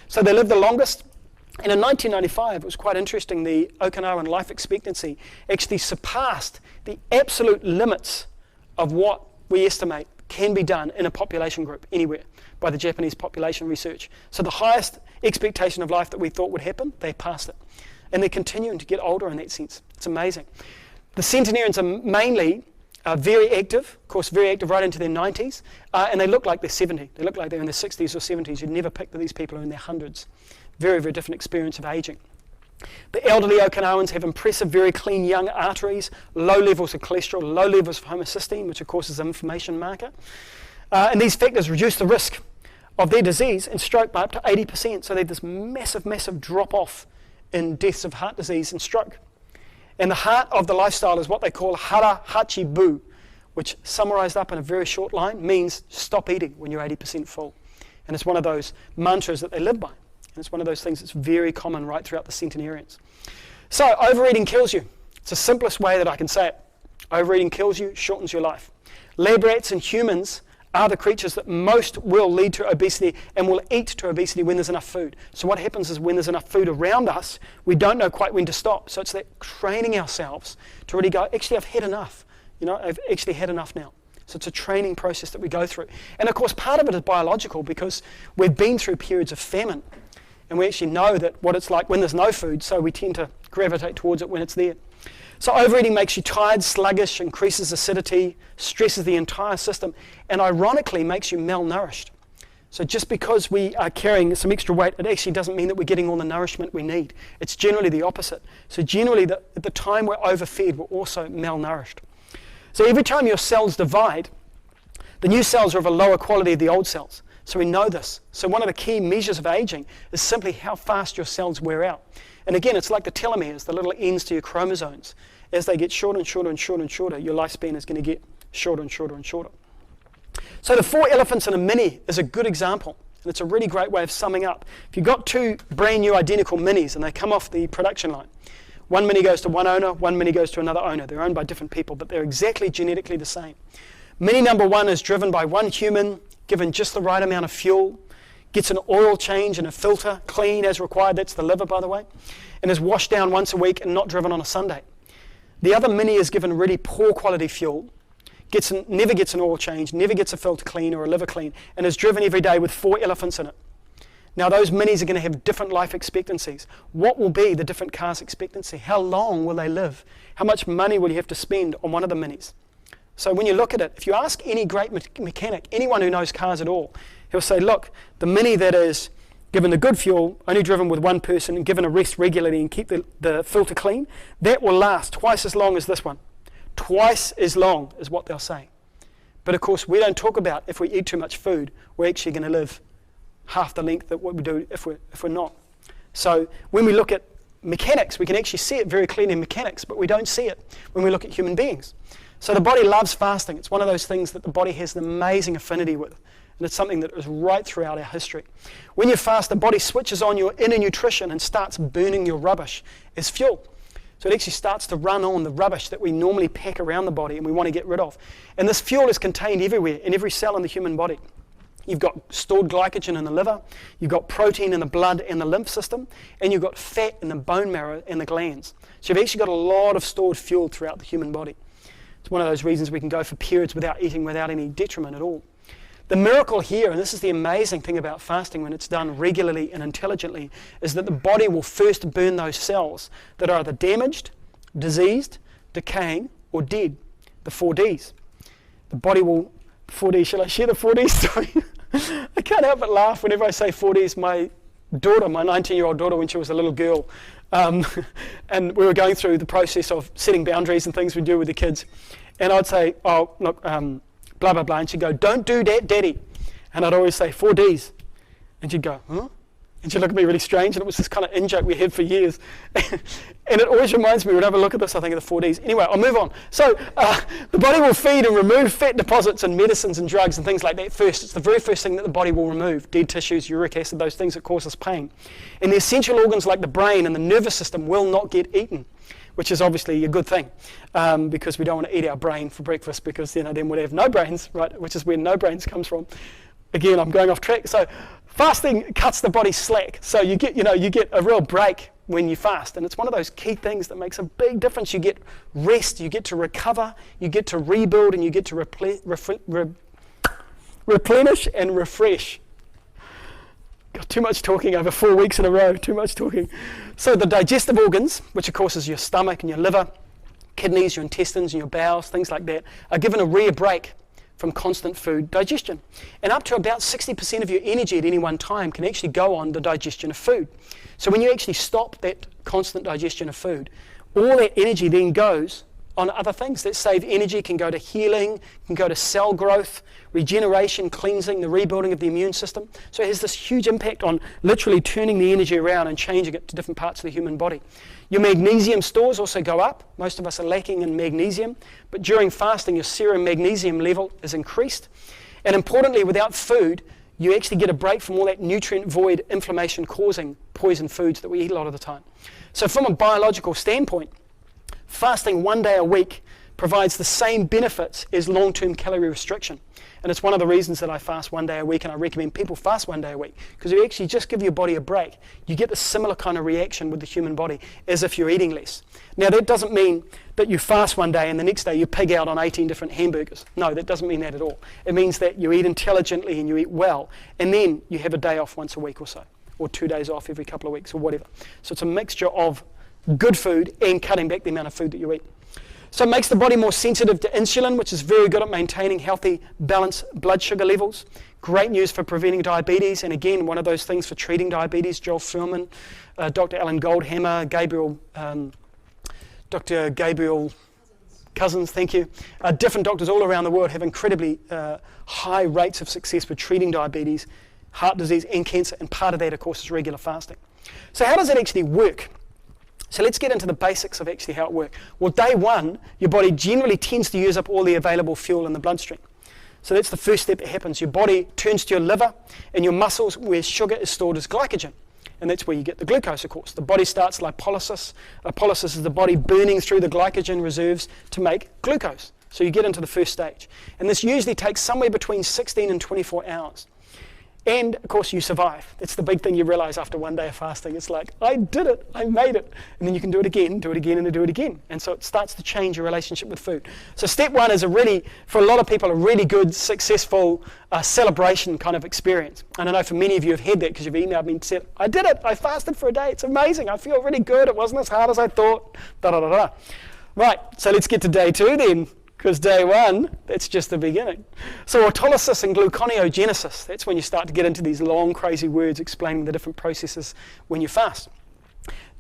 [SPEAKER 1] So they live the longest. And in 1995, it was quite interesting, the Okinawan life expectancy actually surpassed the absolute limits of what we estimate can be done in a population group anywhere by the Japanese population research. So the highest expectation of life that we thought would happen, they passed it. And they're continuing to get older in that sense. It's amazing. The centenarians are mainly very active, of course very active right into their 90s, and they look like they're 70. They look like they're in their 60s or 70s. You'd never pick that these people are in their hundreds. Very, very different experience of aging. The elderly Okinawans have impressive, very clean young arteries, low levels of cholesterol, low levels of homocysteine, which of course is an inflammation marker. And these factors reduce the risk of their disease and stroke by up to 80%. So they have this massive, massive drop-off in deaths of heart disease and stroke. And the heart of the lifestyle is what they call hara hachi bu, which summarized up in a very short line means stop eating when you're 80% full. And it's one of those mantras that they live by. And it's one of those things that's very common right throughout the centenarians. So overeating kills you. It's the simplest way that I can say it. Overeating kills you, shortens your life. Lab rats and humans are the creatures that most will lead to obesity and will eat to obesity when there's enough food. So what happens is when there's enough food around us, we don't know quite when to stop. So it's that training ourselves to really go, actually I've had enough. You know, I've actually had enough now. So it's a training process that we go through. And of course part of it is biological because we've been through periods of famine. And we actually know that what it's like when there's no food, so we tend to gravitate towards it when it's there. So overeating makes you tired, sluggish, increases acidity, stresses the entire system, and ironically makes you malnourished. So just because we are carrying some extra weight, it actually doesn't mean that we're getting all the nourishment we need. It's generally the opposite. So generally, at the time we're overfed, we're also malnourished. So every time your cells divide, the new cells are of a lower quality than the old cells. So we know this. So one of the key measures of aging is simply how fast your cells wear out. And again, it's like the telomeres, the little ends to your chromosomes. As they get shorter and shorter and shorter and shorter, your lifespan is going to get shorter and shorter and shorter. So the 4 elephants in a mini is a good example. And it's a really great way of summing up. If you've got 2 brand new identical minis and they come off the production line, one mini goes to one owner, one mini goes to another owner. They're owned by different people, but they're exactly genetically the same. Mini number 1 is driven by one human, given just the right amount of fuel, gets an oil change and a filter, clean as required, that's the liver by the way, and is washed down once a week and not driven on a Sunday. The other mini is given really poor quality fuel, never gets an oil change, never gets a filter clean or a liver clean, and is driven every day with 4 elephants in it. Now those minis are going to have different life expectancies. What will be the different cars' expectancy? How long will they live? How much money will you have to spend on one of the minis? So when you look at it, if you ask any great mechanic, anyone who knows cars at all, he'll say, look, the Mini that is given the good fuel, only driven with one person and given a rest regularly and keep the filter clean, that will last twice as long as this one. Twice as long is what they'll say. But of course, we don't talk about if we eat too much food, we're actually going to live half the length that what we do if we're not. So when we look at mechanics, we can actually see it very clearly in mechanics, but we don't see it when we look at human beings. So the body loves fasting. It's one of those things that the body has an amazing affinity with. And it's something that is right throughout our history. When you fast, the body switches on your inner nutrition and starts burning your rubbish as fuel. So it actually starts to run on the rubbish that we normally pack around the body and we want to get rid of. And this fuel is contained everywhere, in every cell in the human body. You've got stored glycogen in the liver, you've got protein in the blood and the lymph system, and you've got fat in the bone marrow and the glands. So you've actually got a lot of stored fuel throughout the human body. It's one of those reasons we can go for periods without eating without any detriment at all. The miracle here, and this is the amazing thing about fasting when it's done regularly and intelligently, is that the body will first burn those cells that are either damaged, diseased, decaying, or dead. The 4Ds. The body will, 4D, shall I share the 4D story? I can't help but laugh whenever I say 4Ds. My daughter, my 19-year-old daughter, when she was a little girl, and we were going through the process of setting boundaries and things we do with the kids, and I'd say, oh, look, blah, blah, blah, and she'd go, don't do that, Daddy. And I'd always say, 4Ds. And she'd go, huh? And she'd look at me really strange, and it was this kind of in-joke we had for years. And it always reminds me, whenever I look at this, I think of the 4Ds. Anyway, I'll move on. So the body will feed and remove fat deposits and medicines and drugs and things like that first. It's the very first thing that the body will remove: dead tissues, uric acid, those things that cause us pain. And the essential organs like the brain and the nervous system will not get eaten, which is obviously a good thing, because we don't want to eat our brain for breakfast, because then we'd have no brains, right? Which is where no brains comes from. Again, I'm going off track. So fasting cuts the body slack. So you get a real break when you fast, and it's one of those key things that makes a big difference. You get rest, you get to recover, you get to rebuild, and you get to replenish and refresh. Got too much talking over 4 weeks in a row, too much talking. So the digestive organs, which of course is your stomach and your liver, kidneys, your intestines and your bowels, things like that, are given a rare break from constant food digestion. And up to about 60% of your energy at any one time can actually go on the digestion of food. So when you actually stop that constant digestion of food, all that energy then goes on other things that save energy. Can go to healing, can go to cell growth, regeneration, cleansing, the rebuilding of the immune system. So it has this huge impact on literally turning the energy around and changing it to different parts of the human body. Your magnesium stores also go up. Most of us are lacking in magnesium, but during fasting your serum magnesium level is increased. And importantly, without food, you actually get a break from all that nutrient void, inflammation causing poison foods that we eat a lot of the time. So from a biological standpoint, fasting 1 day a week provides the same benefits as long-term calorie restriction. And it's one of the reasons that I fast 1 day a week, and I recommend people fast 1 day a week, because you actually just give your body a break. You get the similar kind of reaction with the human body as if you're eating less. Now that doesn't mean that you fast 1 day and the next day you pig out on 18 different hamburgers. No, that doesn't mean that at all. It means that you eat intelligently and you eat well, and then you have a day off once a week or so, or 2 days off every couple of weeks or whatever. So it's a mixture of good food and cutting back the amount of food that you eat. So it makes the body more sensitive to insulin, which is very good at maintaining healthy, balanced blood sugar levels. Great news for preventing diabetes, and again, one of those things for treating diabetes. Joel Fuhrman, Dr. Alan Goldhammer, Dr. Gabriel Cousins, thank you. Different doctors all around the world have incredibly high rates of success with treating diabetes, heart disease, and cancer, and part of that, of course, is regular fasting. So how does that actually work? So let's get into the basics of actually how it works. Well, day one, your body generally tends to use up all the available fuel in the bloodstream. So that's the first step that happens. Your body turns to your liver and your muscles, where sugar is stored as glycogen. And that's where you get the glucose, of course. The body starts lipolysis. Lipolysis is the body burning through the glycogen reserves to make glucose. So you get into the first stage. And this usually takes somewhere between 16 and 24 hours. And, of course, you survive. That's the big thing you realize after 1 day of fasting. It's like, I did it, I made it. And then you can do it again, and do it again. And so it starts to change your relationship with food. So step one is for a lot of people, a really good, successful celebration kind of experience. And I know for many of you have had that, because you've emailed me and said, I did it, I fasted for a day, it's amazing, I feel really good, it wasn't as hard as I thought, da-da-da-da. Right, so let's get to day two then. Because day one, that's just the beginning. So autolysis and gluconeogenesis, that's when you start to get into these long, crazy words explaining the different processes when you fast.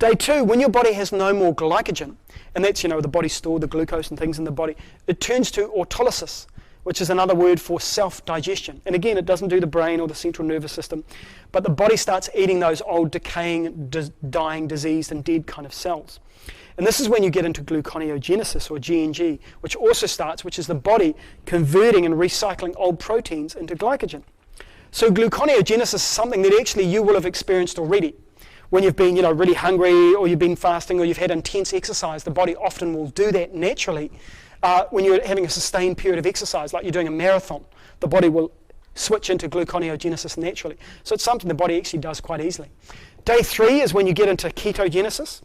[SPEAKER 1] Day two, when your body has no more glycogen, and that's, the body stored the glucose and things in the body, it turns to autolysis, which is another word for self-digestion. And again, it doesn't do the brain or the central nervous system, but the body starts eating those old, decaying, dying, diseased, and dead kind of cells. And this is when you get into gluconeogenesis, or GNG, which is the body converting and recycling old proteins into glycogen. So gluconeogenesis is something that actually you will have experienced already. When you've been, really hungry, or you've been fasting, or you've had intense exercise, the body often will do that naturally. When you're having a sustained period of exercise, like you're doing a marathon, the body will switch into gluconeogenesis naturally. So it's something the body actually does quite easily. Day 3 is when you get into ketogenesis.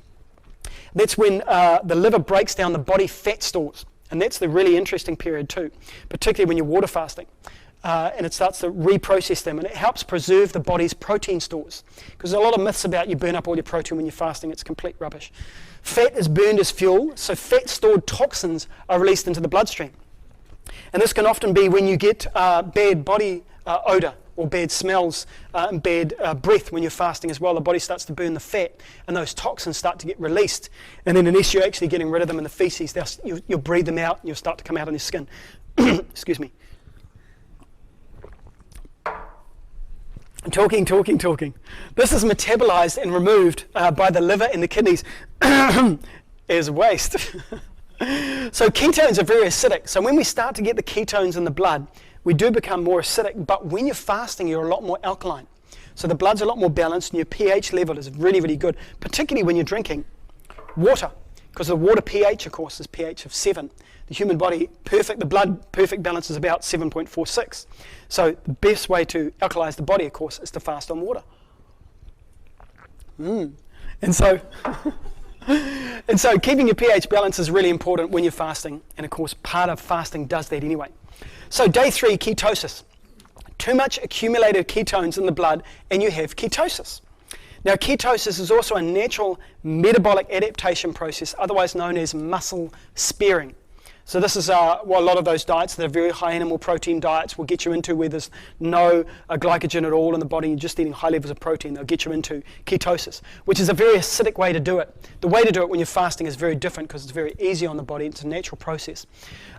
[SPEAKER 1] That's when the liver breaks down the body fat stores. And that's the really interesting period too, particularly when you're water fasting. And it starts to reprocess them, and it helps preserve the body's protein stores. Because there's a lot of myths about you burn up all your protein when you're fasting. It's complete rubbish. Fat is burned as fuel, so fat-stored toxins are released into the bloodstream. And this can often be when you get bad body odor, or bad smells and bad breath when you're fasting as well. The body starts to burn the fat, and those toxins start to get released. And then unless you're actually getting rid of them in the feces, you'll breathe them out, and you'll start to come out on your skin. Excuse me. Talking. This is metabolized and removed by the liver and the kidneys as waste. So ketones are very acidic. So when we start to get the ketones in the blood, we do become more acidic. But when you're fasting, you're a lot more alkaline. So the blood's a lot more balanced, and your pH level is really, really good, particularly when you're drinking water. Because the water pH, of course, is pH of 7. The human body, the blood perfect balance is about 7.46. So the best way to alkalize the body, of course, is to fast on water. And so keeping your pH balance is really important when you're fasting. And of course, part of fasting does that anyway. So day 3, ketosis. Too much accumulated ketones in the blood, and you have ketosis. Now, ketosis is also a natural metabolic adaptation process, otherwise known as muscle sparing. So this is what a lot of those diets that are very high animal protein diets will get you into, where there's no glycogen at all in the body, you're just eating high levels of protein. They'll get you into ketosis, which is a very acidic way to do it. The way to do it when you're fasting is very different, because it's very easy on the body. It's a natural process.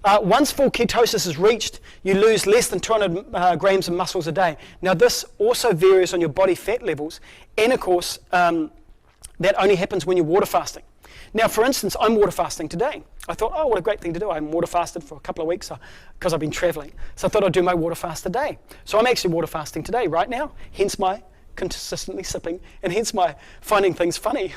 [SPEAKER 1] Once full ketosis is reached, you lose less than 200 grams of muscles a day. Now, this also varies on your body fat levels, and of course, that only happens when you're water fasting. Now, for instance, I'm water fasting today. I thought, oh, what a great thing to do. I'm water fasted for a couple of weeks because I've been traveling. So I thought I'd do my water fast today. So I'm actually water fasting today, right now, hence my consistently sipping, and hence my finding things funny.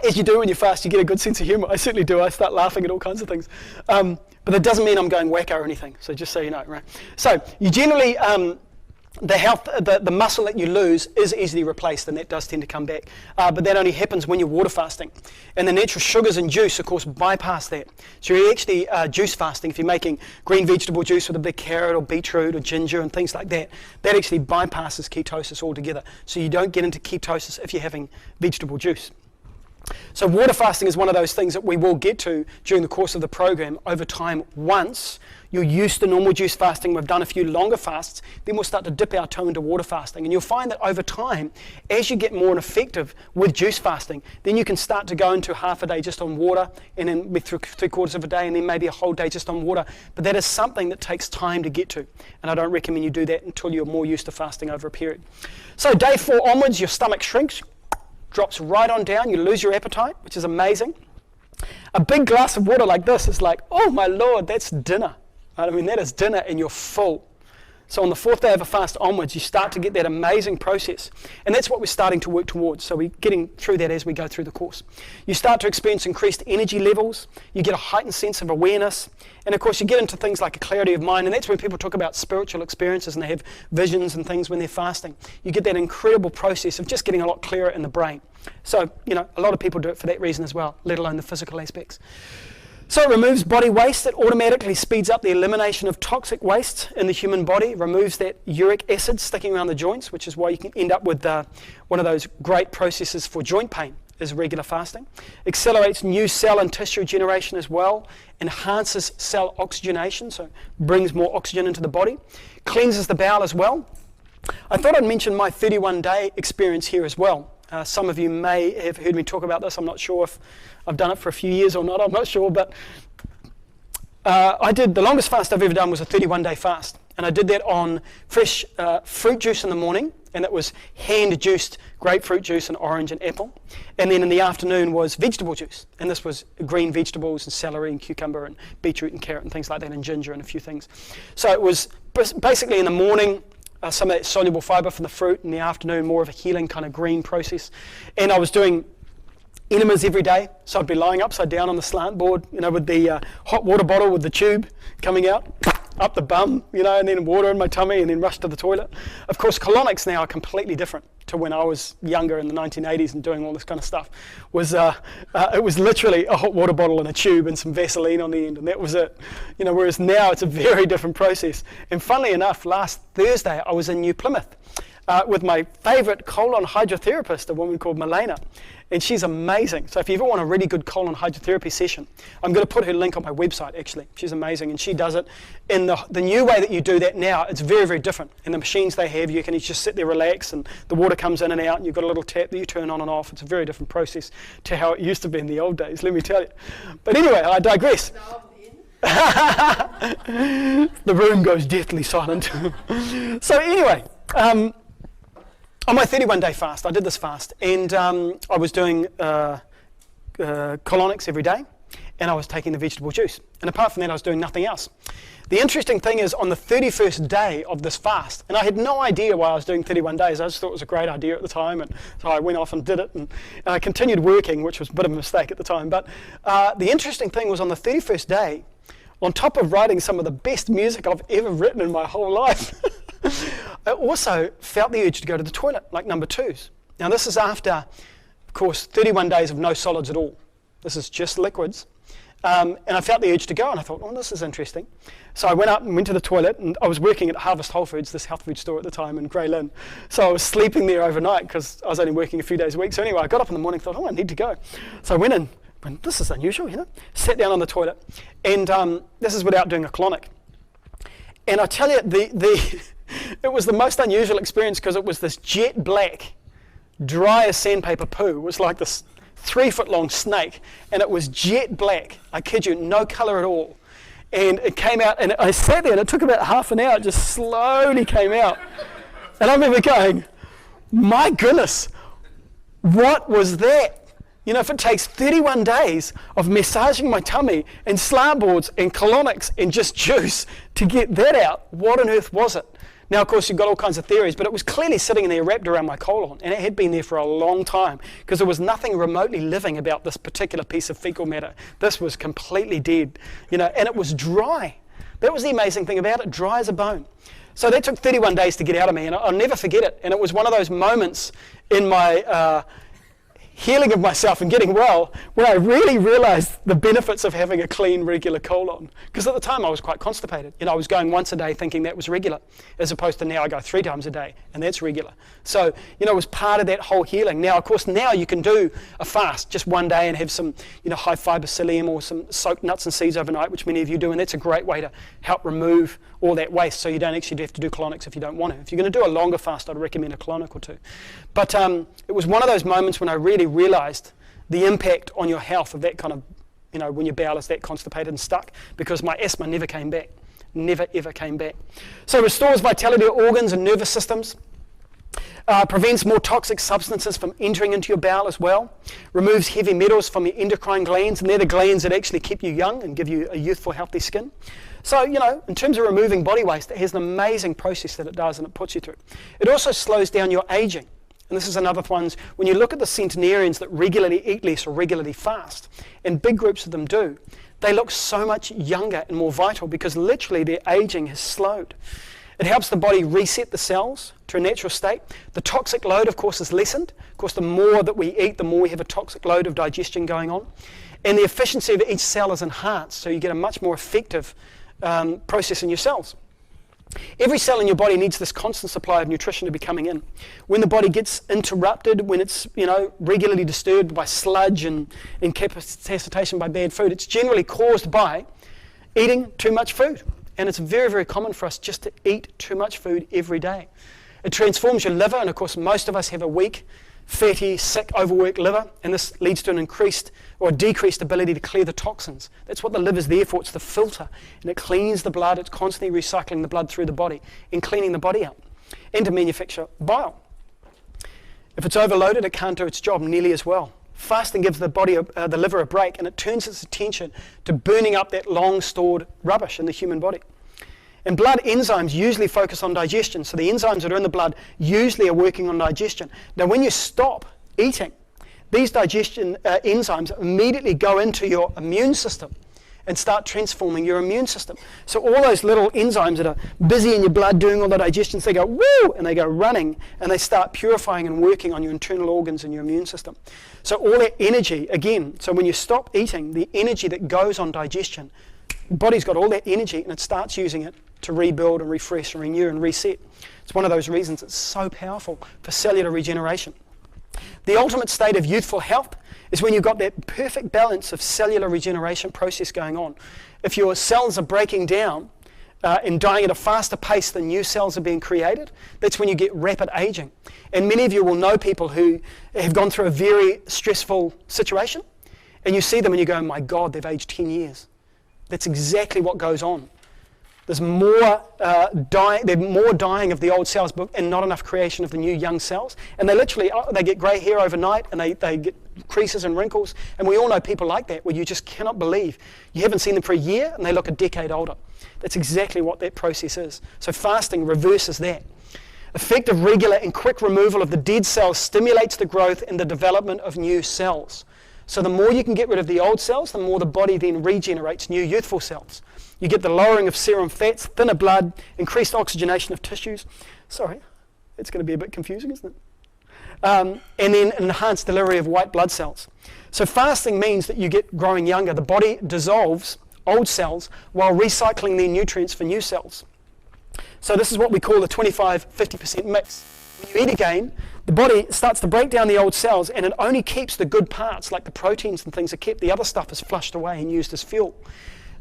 [SPEAKER 1] As you do when you fast, you get a good sense of humor. I certainly do. I start laughing at all kinds of things. But that doesn't mean I'm going wacko or anything. So just so you know, right? So you generally... the muscle that you lose is easily replaced, and that does tend to come back. But that only happens when you're water fasting. And the natural sugars in juice, of course, bypass that. So you're actually juice fasting. If you're making green vegetable juice with a big carrot or beetroot or ginger and things like that, that actually bypasses ketosis altogether. So you don't get into ketosis if you're having vegetable juice. So water fasting is one of those things that we will get to during the course of the program over time. Once you're used to normal juice fasting, we've done a few longer fasts, then we'll start to dip our toe into water fasting. And you'll find that over time, as you get more effective with juice fasting, then you can start to go into half a day just on water, and then three quarters of a day, and then maybe a whole day just on water. But that is something that takes time to get to. And I don't recommend you do that until you're more used to fasting over a period. So day 4 onwards, your stomach shrinks, drops right on down, you lose your appetite, which is amazing. A big glass of water like this is like, oh my Lord, that's dinner. I mean, that is dinner and you're full. So on the 4th day of a fast onwards, you start to get that amazing process. And that's what we're starting to work towards. So we're getting through that as we go through the course. You start to experience increased energy levels. You get a heightened sense of awareness. And of course, you get into things like a clarity of mind. And that's when people talk about spiritual experiences and they have visions and things when they're fasting. You get that incredible process of just getting a lot clearer in the brain. So, a lot of people do it for that reason as well, let alone the physical aspects. So it removes body waste. It automatically speeds up the elimination of toxic waste in the human body, removes that uric acid sticking around the joints, which is why you can end up with one of those great processes for joint pain, is regular fasting. Accelerates new cell and tissue generation as well, enhances cell oxygenation, so brings more oxygen into the body, cleanses the bowel as well. I thought I'd mention my 31-day experience here as well. Some of you may have heard me talk about this. I'm not sure if I've done it for a few years or not. I'm not sure, but I did the longest fast I've ever done was a 31-day fast, and I did that on fresh fruit juice in the morning and it was hand-juiced grapefruit juice and orange and apple. And then in the afternoon was vegetable juice, and this was green vegetables and celery and cucumber and beetroot and carrot and things like that, and ginger and a few things. So it was basically in the morning, some of that soluble fibre from the fruit, in the afternoon more of a healing kind of green process. And I was doing enemas every day, so I'd be lying upside down on the slant board, with the hot water bottle with the tube coming out, up the bum, and then water in my tummy, and then rush to the toilet. Of course, colonics now are completely different to when I was younger in the 1980s and doing all this kind of stuff. It was literally a hot water bottle and a tube and some Vaseline on the end, and that was it. Whereas now it's a very different process. And funnily enough, last Thursday I was in New Plymouth with my favourite colon hydrotherapist, a woman called Milena. And she's amazing. So if you ever want a really good colon hydrotherapy session, I'm going to put her link on my website, actually. She's amazing, and she does it in the new way that you do that now. It's very, very different. And the machines they have, you can just sit there, relax, and the water comes in and out, and you've got a little tap that you turn on and off. It's a very different process to how it used to be in the old days, let me tell you. But anyway, I digress. The room goes deathly silent. So anyway, on my 31-day fast, I did this fast, and I was doing colonics every day, and I was taking the vegetable juice. And apart from that, I was doing nothing else. The interesting thing is, on the 31st day of this fast, and I had no idea why I was doing 31 days, I just thought it was a great idea at the time, and so I went off and did it, and I continued working, which was a bit of a mistake at the time. But the interesting thing was, on the 31st day, on top of writing some of the best music I've ever written in my whole life, I also felt the urge to go to the toilet, like number twos. Now this is after, of course, 31 days of no solids at all. This is just liquids. And I felt the urge to go, and I thought, oh, this is interesting. So I went up and went to the toilet, and I was working at Harvest Whole Foods, this health food store at the time in Grey Lynn. So I was sleeping there overnight because I was only working a few days a week. So anyway, I got up in the morning and thought, oh, I need to go. So I went in, and this is unusual, sat down on the toilet, and this is without doing a colonic. And I tell you, it was the most unusual experience because it was this jet black, dry as sandpaper poo. It was like this 3-foot-long snake, and it was jet black. I kid you, no colour at all. And it came out, and I sat there, and it took about half an hour. It just slowly came out. And I remember going, my goodness, what was that? If it takes 31 days of massaging my tummy and slant boards and colonics and just juice to get that out, what on earth was it? Now, of course, you've got all kinds of theories, but it was clearly sitting there wrapped around my colon, and it had been there for a long time because there was nothing remotely living about this particular piece of fecal matter. This was completely dead, and it was dry. That was the amazing thing about it, dry as a bone. So that took 31 days to get out of me, and I'll never forget it. And it was one of those moments in my healing of myself and getting well, when I really realized the benefits of having a clean, regular colon. Because at the time I was quite constipated. I was going once a day thinking that was regular, as opposed to now I go 3 times a day, and that's regular. So, it was part of that whole healing. Now, of course, now you can do a fast just one day and have some, high fiber psyllium or some soaked nuts and seeds overnight, which many of you do, and that's a great way to help remove all that waste, so you don't actually have to do colonics if you don't want to. If you're going to do a longer fast, I'd recommend a colonic or two. But it was one of those moments when I really realized the impact on your health of that kind of, when your bowel is that constipated and stuck, because my asthma never came back. Never, ever came back. So it restores vitality of organs and nervous systems, prevents more toxic substances from entering into your bowel as well, removes heavy metals from your endocrine glands, and they're the glands that actually keep you young and give you a youthful, healthy skin. So, in terms of removing body waste, it has an amazing process that it does, and it puts you through. It also slows down your aging. And this is another one, when you look at the centenarians that regularly eat less or regularly fast, and big groups of them do, they look so much younger and more vital because literally their aging has slowed. It helps the body reset the cells to a natural state. The toxic load, of course, is lessened. Of course, the more that we eat, the more we have a toxic load of digestion going on. And the efficiency of each cell is enhanced, so you get a much more effective process in your cells. Every cell in your body needs this constant supply of nutrition to be coming in. When the body gets interrupted, when it's regularly disturbed by sludge and incapacitation by bad food, it's generally caused by eating too much food. And it's very, very common for us just to eat too much food every day. It transforms your liver, and of course most of us have a weak, fatty, sick, overworked liver, and this leads to an increased or decreased ability to clear the toxins. That's what the liver's there for. It's the filter, and it cleans the blood. It's constantly recycling the blood through the body and cleaning the body out, and to manufacture bile. If it's overloaded, it can't do its job nearly as well. Fasting gives the body, the liver a break, and it turns its attention to burning up that long stored rubbish in the human body. And blood enzymes usually focus on digestion, so the enzymes that are in the blood usually are working on digestion. Now when you stop eating, these digestion enzymes immediately go into your immune system and start transforming your immune system. So all those little enzymes that are busy in your blood doing all the digestions, they go woo, and they go running, and they start purifying and working on your internal organs and your immune system. So all that energy, again, so when you stop eating, the energy that goes on digestion, the body's got all that energy and it starts using it to rebuild and refresh and renew and reset. It's one of those reasons it's so powerful for cellular regeneration. The ultimate state of youthful health is when you've got that perfect balance of cellular regeneration process going on. If your cells are breaking down and dying at a faster pace than new cells are being created, that's when you get rapid aging. And many of you will know people who have gone through a very stressful situation, and you see them and you go, my God, they've aged 10 years. That's exactly what goes on. There's more dying of the old cells and not enough creation of the new young cells. And they literally, they get grey hair overnight and they get creases and wrinkles. And we all know people like that where you just cannot believe. You haven't seen them for a year and they look a decade older. That's exactly what that process is. So fasting reverses that. Effective, regular and quick removal of the dead cells stimulates the growth and the development of new cells. So the more you can get rid of the old cells, the more the body then regenerates new youthful cells. You get the lowering of serum fats, thinner blood, increased oxygenation of tissues. Sorry, it's going to be a bit confusing, isn't it? And then enhanced delivery of white blood cells. So fasting means that you get growing younger. The body dissolves old cells while recycling their nutrients for new cells. So this is what we call the 25-50% mix. When you eat again, the body starts to break down the old cells and it only keeps the good parts, like the proteins and things are kept. The other stuff is flushed away and used as fuel.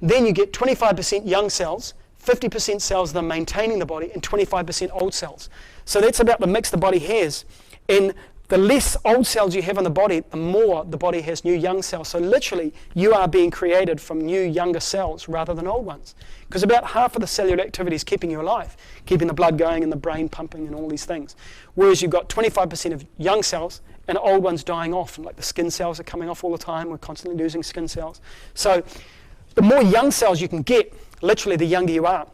[SPEAKER 1] Then you get 25% young cells, 50% cells that are maintaining the body, and 25% old cells. So that's about the mix the body has. And the less old cells you have in the body, the more the body has new young cells. So literally, you are being created from new younger cells rather than old ones. Because about half of the cellular activity is keeping you alive, keeping the blood going and the brain pumping and all these things. Whereas you've got 25% of young cells and old ones dying off, and like the skin cells are coming off all the time. We're constantly losing skin cells. So the more young cells you can get, literally the younger you are.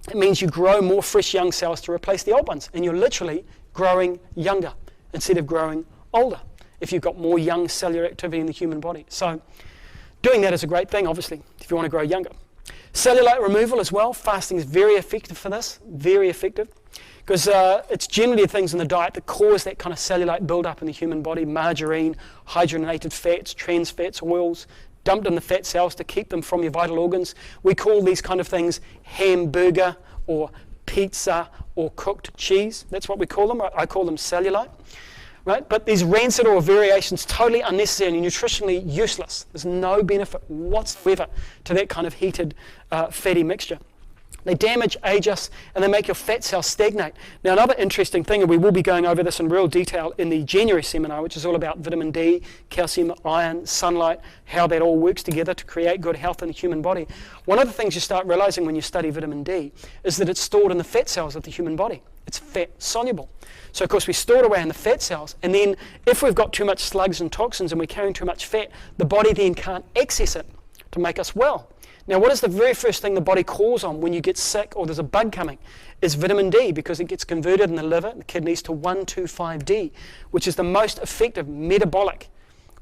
[SPEAKER 1] It means you grow more fresh young cells to replace the old ones, and you're literally growing younger instead of growing older if you've got more young cellular activity in the human body. So doing that is a great thing, obviously, if you want to grow younger. Cellulite removal as well. Fasting is very effective for this, very effective, because it's generally the things in the diet that cause that kind of cellulite buildup in the human body: margarine, hydrogenated fats, trans fats, oils, dumped in the fat cells to keep them from your vital organs. We call these kind of things hamburger or pizza or cooked cheese. That's what we call them. I call them cellulite. Right? But these rancid oil variations, totally unnecessary and nutritionally useless. There's no benefit whatsoever to that kind of heated fatty mixture. They damage, age us, and they make your fat cells stagnate. Now, another interesting thing, and we will be going over this in real detail in the January seminar, which is all about vitamin D, calcium, iron, sunlight, how that all works together to create good health in the human body. One of the things you start realizing when you study vitamin D is that it's stored in the fat cells of the human body. It's fat soluble. So, of course, we store it away in the fat cells, and then if we've got too much slugs and toxins and we're carrying too much fat, the body then can't access it to make us well. Now, what is the very first thing the body calls on when you get sick or there's a bug coming? Is vitamin D, because it gets converted in the liver and the kidneys to 1,2,5-D, which is the most effective metabolic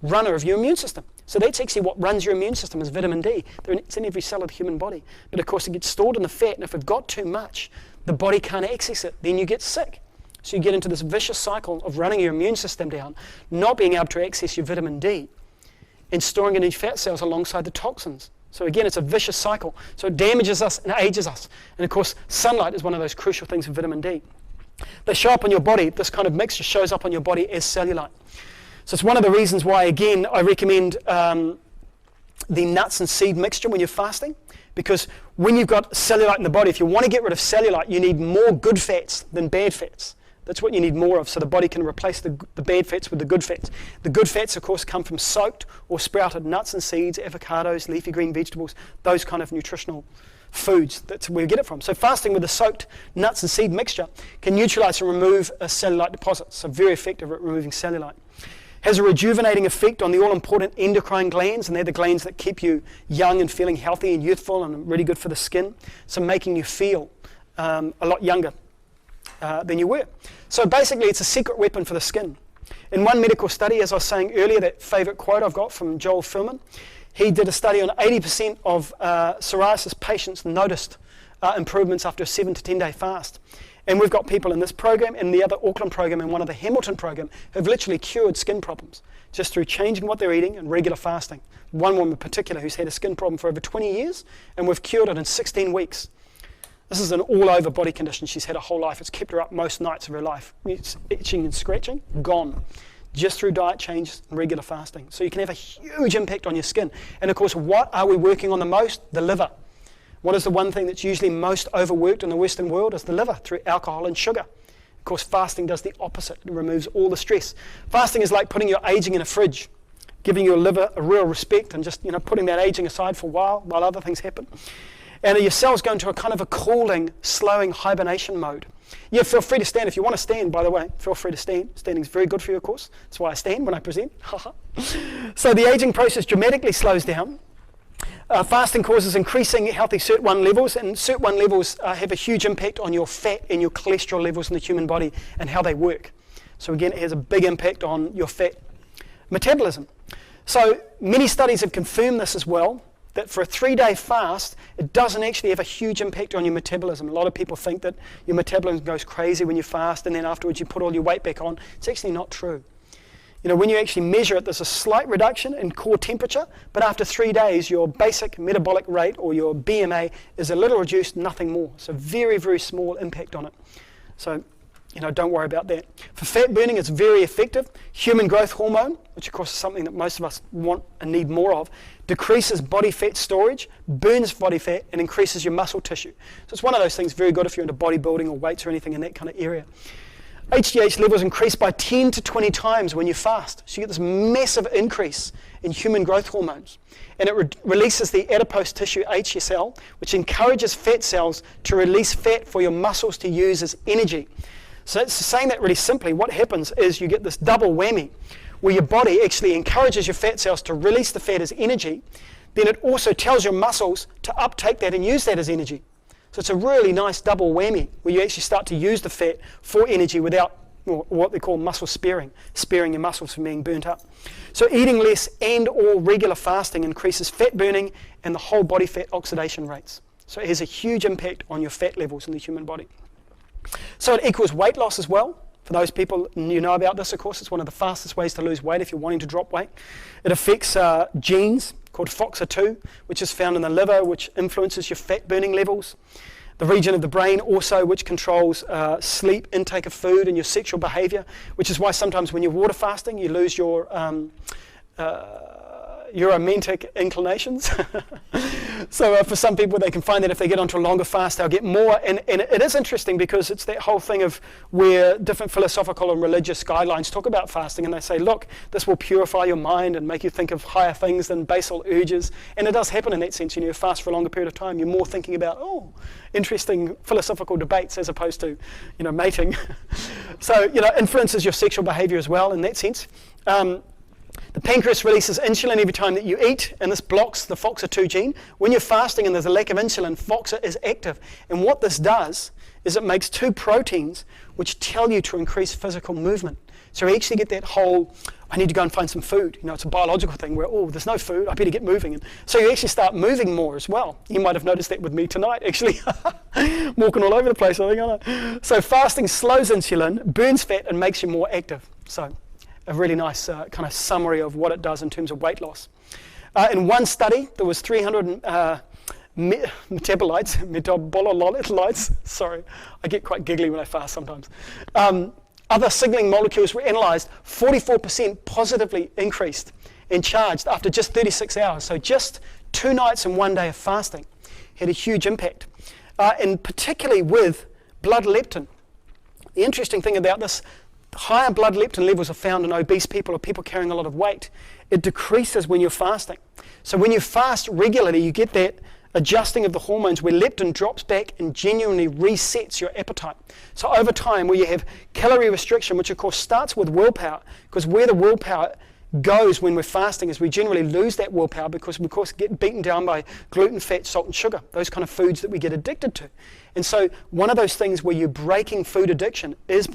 [SPEAKER 1] runner of your immune system. So that's actually what runs your immune system, is vitamin D. It's in every cell of the human body. But of course it gets stored in the fat, and if we've got too much, the body can't access it. Then you get sick. So you get into this vicious cycle of running your immune system down, not being able to access your vitamin D, and storing it in fat cells alongside the toxins. So again, it's a vicious cycle. So it damages us and ages us. And of course, sunlight is one of those crucial things for vitamin D. They show up on your body. This kind of mixture shows up on your body as cellulite. So it's one of the reasons why, again, I recommend the nuts and seed mixture when you're fasting. Because when you've got cellulite in the body, if you want to get rid of cellulite, you need more good fats than bad fats. That's what you need more of, so the body can replace the bad fats with the good fats. The good fats, of course, come from soaked or sprouted nuts and seeds, avocados, leafy green vegetables, those kind of nutritional foods. That's where we get it from. So fasting with a soaked nuts and seed mixture can neutralize and remove cellulite deposits. So very effective at removing cellulite. Has a rejuvenating effect on the all-important endocrine glands, and they're the glands that keep you young and feeling healthy and youthful and really good for the skin. So making you feel a lot younger than you were. So basically it's a secret weapon for the skin. In one medical study, as I was saying earlier, that favourite quote I've got from Joel Fuhrman, he did a study on 80% of psoriasis patients noticed improvements after a 7 to 10 day fast. And we've got people in this program, in the other Auckland program, and one of the Hamilton program, who've literally cured skin problems just through changing what they're eating and regular fasting. One woman in particular who's had a skin problem for over 20 years, and we've cured it in 16 weeks. This is an all-over body condition she's had her whole life. It's kept her up most nights of her life. It's itching and scratching, gone. Just through diet changes and regular fasting. So you can have a huge impact on your skin. And of course, what are we working on the most? The liver. What is the one thing that's usually most overworked in the Western world? Is the liver, through alcohol and sugar. Of course, fasting does the opposite. It removes all the stress. Fasting is like putting your aging in a fridge, giving your liver a real respect and just putting that aging aside for a while other things happen. And your cells go into a kind of a cooling, slowing hibernation mode. Yeah, feel free to stand. If you want to stand, by the way, feel free to stand. Standing is very good for you, of course. That's why I stand when I present. So the aging process dramatically slows down. Fasting causes increasing healthy SIRT1 levels, and SIRT1 levels have a huge impact on your fat and your cholesterol levels in the human body and how they work. So again, it has a big impact on your fat metabolism. So many studies have confirmed this as well, that for a 3-day fast, it doesn't actually have a huge impact on your metabolism. A lot of people think that your metabolism goes crazy when you fast and then afterwards you put all your weight back on. It's actually not true. When you actually measure it, there's a slight reduction in core temperature, but after 3 days, your basic metabolic rate or your BMA is a little reduced, nothing more. So very, very small impact on it. So, don't worry about that. For fat burning, it's very effective. Human growth hormone, which of course is something that most of us want and need more of, decreases body fat storage, burns body fat, and increases your muscle tissue. So it's one of those things very good if you're into bodybuilding or weights or anything in that kind of area. HGH levels increase by 10 to 20 times when you fast. So you get this massive increase in human growth hormones. And it releases the adipose tissue HSL, which encourages fat cells to release fat for your muscles to use as energy. So saying that really simply, what happens is you get this double whammy where your body actually encourages your fat cells to release the fat as energy. Then it also tells your muscles to uptake that and use that as energy. So it's a really nice double whammy where you actually start to use the fat for energy without what they call muscle sparing your muscles from being burnt up. So eating less and or regular fasting increases fat burning and the whole body fat oxidation rates. So it has a huge impact on your fat levels in the human body. So it equals weight loss as well. For those people, you know about this, of course, it's one of the fastest ways to lose weight if you're wanting to drop weight. It affects genes called FOXA2, which is found in the liver, which influences your fat burning levels. The region of the brain also, which controls sleep, intake of food, and your sexual behavior, which is why sometimes when you're water fasting, you lose your romantic inclinations. So for some people, they can find that if they get onto a longer fast, they'll get more. And it is interesting because it's that whole thing of where different philosophical and religious guidelines talk about fasting, and they say, look, this will purify your mind and make you think of higher things than basal urges. And it does happen in that sense. You fast for a longer period of time, you're more thinking about, interesting philosophical debates as opposed to, mating. So, influences your sexual behavior as well in that sense. The pancreas releases insulin every time that you eat, and this blocks the FOXA2 gene. When you're fasting and there's a lack of insulin, FOXA is active. And what this does is it makes 2 proteins which tell you to increase physical movement. So you actually get that whole, I need to go and find some food. It's a biological thing where, there's no food, I better get moving. And so you actually start moving more as well. You might have noticed that with me tonight, actually. Walking all over the place, I think, aren't I? So fasting slows insulin, burns fat, and makes you more active. So a really nice kind of summary of what it does in terms of weight loss. In one study, there was 300 metabolites, sorry, I get quite giggly when I fast sometimes. Other signaling molecules were analysed, 44% positively increased and charged after just 36 hours. So just 2 nights and 1 day of fasting had a huge impact, and particularly with blood leptin. The interesting thing about this, higher blood leptin levels are found in obese people or people carrying a lot of weight. It decreases when you're fasting. So when you fast regularly, you get that adjusting of the hormones where leptin drops back and genuinely resets your appetite. So over time, where you have calorie restriction, which of course starts with willpower, because where the willpower goes when we're fasting is we generally lose that willpower because we of course get beaten down by gluten, fat, salt and sugar, those kind of foods that we get addicted to. And so one of those things where you're breaking food addiction is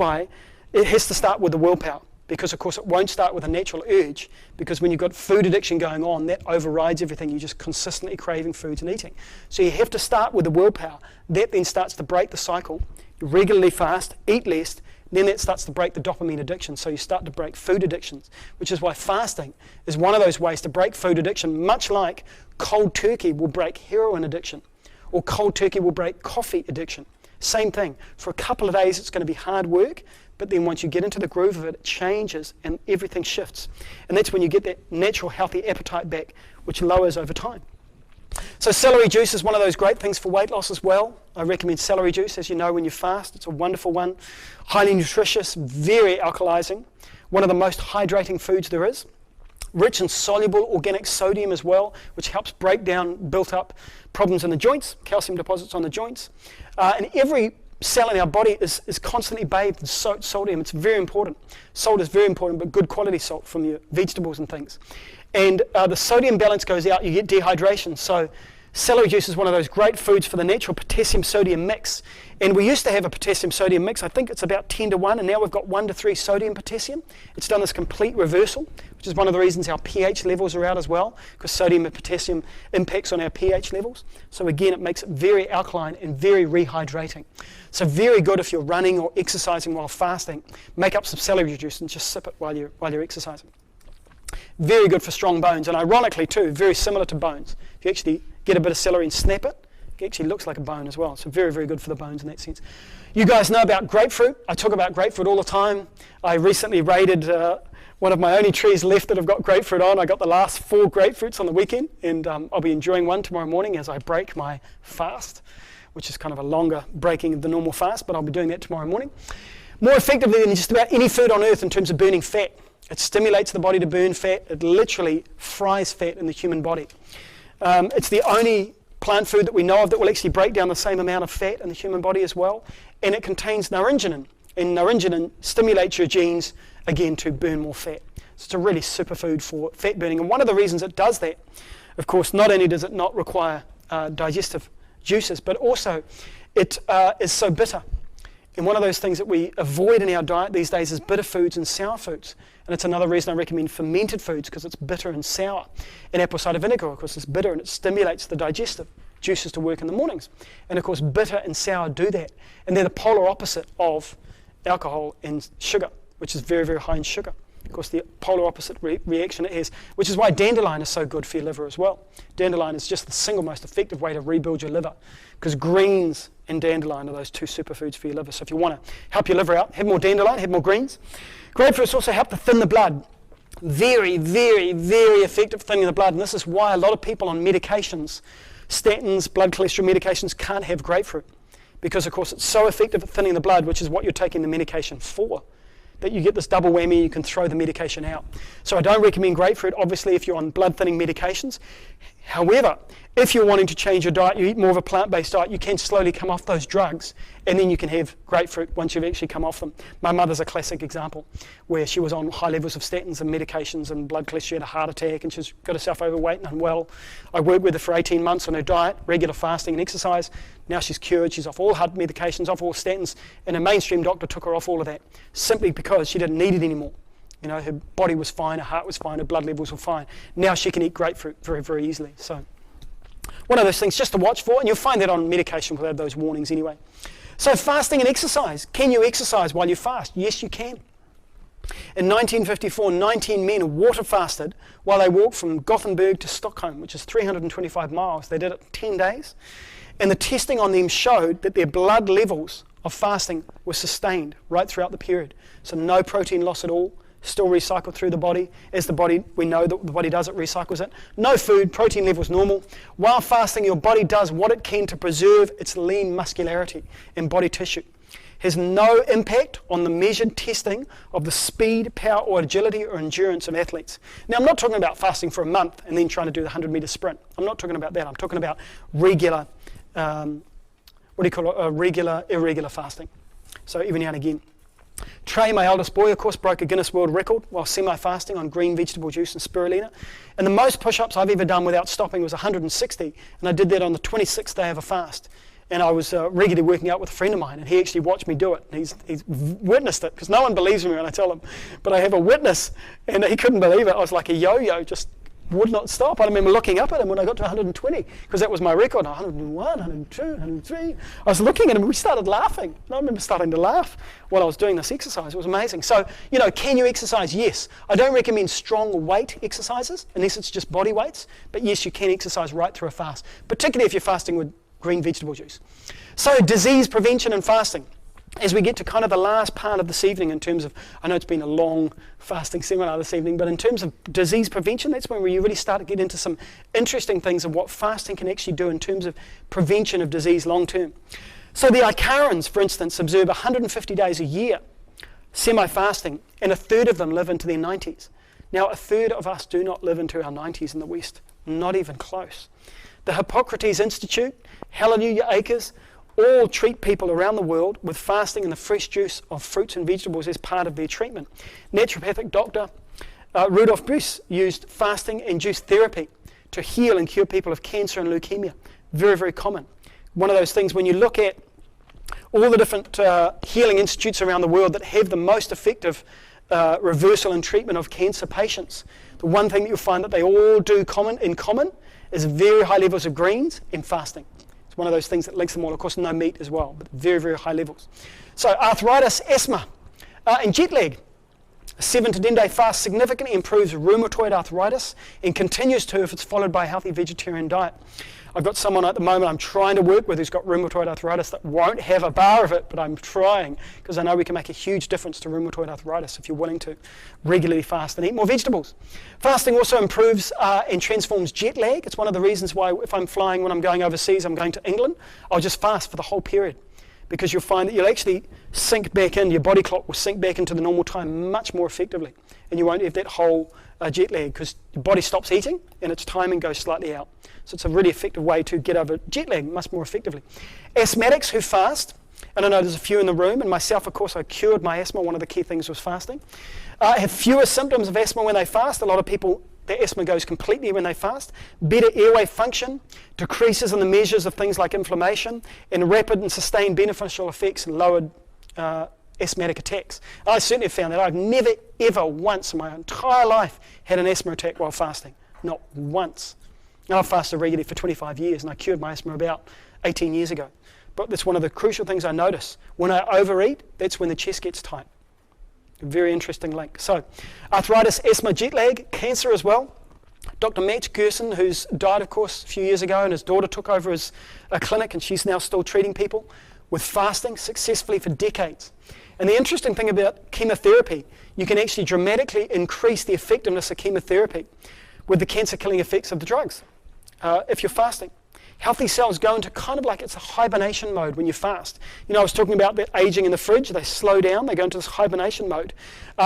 [SPEAKER 1] it has to start with the willpower, because of course it won't start with a natural urge, because when you've got food addiction going on, that overrides everything. You're just consistently craving foods and eating. So you have to start with the willpower. That then starts to break the cycle. You regularly fast, eat less, then that starts to break the dopamine addiction. So you start to break food addictions, which is why fasting is one of those ways to break food addiction, much like cold turkey will break heroin addiction, or cold turkey will break coffee addiction. Same thing. For a couple of days it's going to be hard work, but then once you get into the groove of it, it changes and everything shifts. And that's when you get that natural healthy appetite back, which lowers over time. So celery juice is one of those great things for weight loss as well. I recommend celery juice, as you know, when you fast. It's a wonderful one. Highly nutritious, very alkalizing. One of the most hydrating foods there is. Rich in soluble organic sodium as well, which helps break down built-up problems in the joints, calcium deposits on the joints. And every cell in our body is constantly bathed in sodium. It's very important. Salt is very important, but good quality salt from your vegetables and things. And the sodium balance goes out, you get dehydration. So celery juice is one of those great foods for the natural potassium-sodium mix. And we used to have a potassium-sodium mix. I think it's about 10 to 1, and now we've got 1 to 3 sodium-potassium. It's done this complete reversal, which is one of the reasons our pH levels are out as well, because sodium and potassium impacts on our pH levels. So again, it makes it very alkaline and very rehydrating. So very good if you're running or exercising while fasting. Make up some celery juice and just sip it while you're exercising. Very good for strong bones, and ironically too, very similar to bones. If you actually get a bit of celery and snap it, it actually looks like a bone as well. So very, very good for the bones in that sense. You guys know about grapefruit. I talk about grapefruit all the time. I recently raided one of my only trees left that have got grapefruit on. I got the last 4 grapefruits on the weekend, and I'll be enjoying one tomorrow morning as I break my fast, which is kind of a longer breaking of the normal fast, but I'll be doing that tomorrow morning. More effectively than just about any food on earth in terms of burning fat. It stimulates the body to burn fat. It literally fries fat in the human body. It's the only plant food that we know of that will actually break down the same amount of fat in the human body as well. And it contains naringenin. And naringenin stimulates your genes, again, to burn more fat. So it's a really superfood for fat burning. And one of the reasons it does that, of course, not only does it not require digestive juices, but also it is so bitter. And one of those things that we avoid in our diet these days is bitter foods and sour foods. And it's another reason I recommend fermented foods, because it's bitter and sour. And apple cider vinegar, of course, is bitter and it stimulates the digestive juices to work in the mornings. And of course, bitter and sour do that. And they're the polar opposite of alcohol and sugar, which is very, very high in sugar. Of course, the polar opposite reaction it has, which is why dandelion is so good for your liver as well. Dandelion is just the single most effective way to rebuild your liver, because greens and dandelion are those 2 superfoods for your liver. So if you want to help your liver out, have more dandelion, have more greens. Grapefruits also help to thin the blood. Very, very, very effective thinning the blood. And this is why a lot of people on medications, statins, blood cholesterol medications, can't have grapefruit. Because, of course, it's so effective at thinning the blood, which is what you're taking the medication for, that you get this double whammy, you can throw the medication out. So I don't recommend grapefruit, obviously, if you're on blood thinning medications. However, if you're wanting to change your diet, you eat more of a plant-based diet, you can slowly come off those drugs, and then you can have grapefruit once you've actually come off them. My mother's a classic example, where she was on high levels of statins and medications and blood cholesterol. She had a heart attack, and she's got herself overweight and unwell. I worked with her for 18 months on her diet, regular fasting and exercise. Now she's cured, she's off all heart medications, off all statins, and a mainstream doctor took her off all of that, simply because she didn't need it anymore. You know, her body was fine, her heart was fine, her blood levels were fine. Now she can eat grapefruit very, very easily. So one of those things just to watch for, and you'll find that on medication will have those warnings anyway. So fasting and exercise. Can you exercise while you fast? Yes, you can. In 1954, 19 men water fasted while they walked from Gothenburg to Stockholm, which is 325 miles. They did it in 10 days. And the testing on them showed that their blood levels of fasting were sustained right throughout the period. So no protein loss at all. Still recycled through the body. As the body, we know that the body does it, recycles it. No food, protein levels normal. While fasting, your body does what it can to preserve its lean muscularity and body tissue. has no impact on the measured testing of the speed, power, or agility or endurance of athletes. Now, I'm not talking about fasting for a month and then trying to do the 100-meter sprint. I'm not talking about that. I'm talking about regular, irregular fasting. So every now and again. Trey, my eldest boy, of course, broke a Guinness World Record while semi-fasting on green vegetable juice and spirulina. And the most push-ups I've ever done without stopping was 160, and I did that on the 26th day of a fast. And I was regularly working out with a friend of mine, and he actually watched me do it. And he's witnessed it, because no one believes me when I tell him. But I have a witness, and he couldn't believe it. I was like a yo-yo, just would not stop. I remember looking up at him when I got to 120, because that was my record. 101, 102, 103. I was looking at him and we started laughing. And I remember starting to laugh while I was doing this exercise. It was amazing. So, can you exercise? Yes. I don't recommend strong weight exercises, unless it's just body weights. But yes, you can exercise right through a fast, particularly if you're fasting with green vegetable juice. So, disease prevention and fasting. As we get to kind of the last part of this evening in terms of, I know it's been a long fasting seminar this evening, but in terms of disease prevention, that's when you really start to get into some interesting things of what fasting can actually do in terms of prevention of disease long term. So the Icarans, for instance, observe 150 days a year semi-fasting, and a third of them live into their 90s. Now, a third of us do not live into our 90s in the West, not even close. The Hippocrates Institute, Hallelujah Acres, all treat people around the world with fasting and the fresh juice of fruits and vegetables as part of their treatment. Naturopathic doctor Rudolf Buss used fasting and juice therapy to heal and cure people of cancer and leukemia. Very, very common. One of those things, when you look at all the different healing institutes around the world that have the most effective reversal and treatment of cancer patients, the one thing that you'll find that they all do in common is very high levels of greens and fasting. One of those things that links them all. Of course, no meat as well, but very, very high levels. So arthritis, asthma, and jet lag. A 7 to 10 day fast significantly improves rheumatoid arthritis and continues to if it's followed by a healthy vegetarian diet. I've got someone at the moment I'm trying to work with who's got rheumatoid arthritis that won't have a bar of it, but I'm trying because I know we can make a huge difference to rheumatoid arthritis if you're willing to regularly fast and eat more vegetables. Fasting also improves and transforms jet lag. It's one of the reasons why if I'm flying when I'm going overseas, I'm going to England, I'll just fast for the whole period, because you'll find that you'll actually sink back in, your body clock will sink back into the normal time much more effectively, and you won't have that whole jet lag because your body stops eating and its timing goes slightly out. So it's a really effective way to get over jet lag much more effectively. Asthmatics who fast, and I know there's a few in the room, and myself, of course, I cured my asthma. One of the key things was fasting. Have fewer symptoms of asthma when they fast. A lot of people, their asthma goes completely when they fast. Better airway function, decreases in the measures of things like inflammation, and rapid and sustained beneficial effects and lowered asthmatic attacks. I certainly have found that I've never, ever once in my entire life had an asthma attack while fasting. Not once. Now, I've fasted regularly for 25 years, and I cured my asthma about 18 years ago. But that's one of the crucial things I notice. When I overeat, that's when the chest gets tight. A very interesting link. So, arthritis, asthma, jet lag, cancer as well. Dr. Matt Gerson, who's died, of course, a few years ago, and his daughter took over his clinic, and she's now still treating people with fasting successfully for decades. And the interesting thing about chemotherapy, you can actually dramatically increase the effectiveness of chemotherapy with the cancer-killing effects of the drugs if you're fasting. Healthy cells go into kind of like it's a hibernation mode when you fast. I was talking about the aging in the fridge. They slow down. They go into this hibernation mode,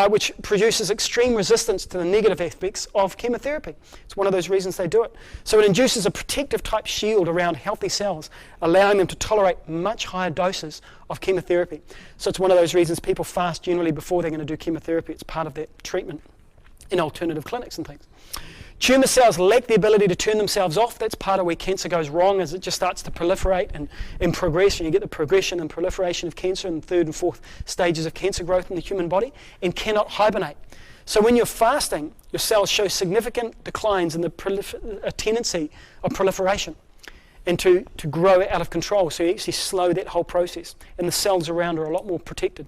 [SPEAKER 1] which produces extreme resistance to the negative aspects of chemotherapy. It's one of those reasons they do it. So it induces a protective type shield around healthy cells, allowing them to tolerate much higher doses of chemotherapy. So it's one of those reasons people fast generally before they're going to do chemotherapy. It's part of that treatment in alternative clinics and things. Tumour cells lack the ability to turn themselves off. That's part of where cancer goes wrong, as it just starts to proliferate and progress, and you get the progression and proliferation of cancer in the third and fourth stages of cancer growth in the human body, and cannot hibernate. So when you're fasting, your cells show significant declines in a tendency of proliferation and to grow out of control. So you actually slow that whole process, and the cells around are a lot more protected.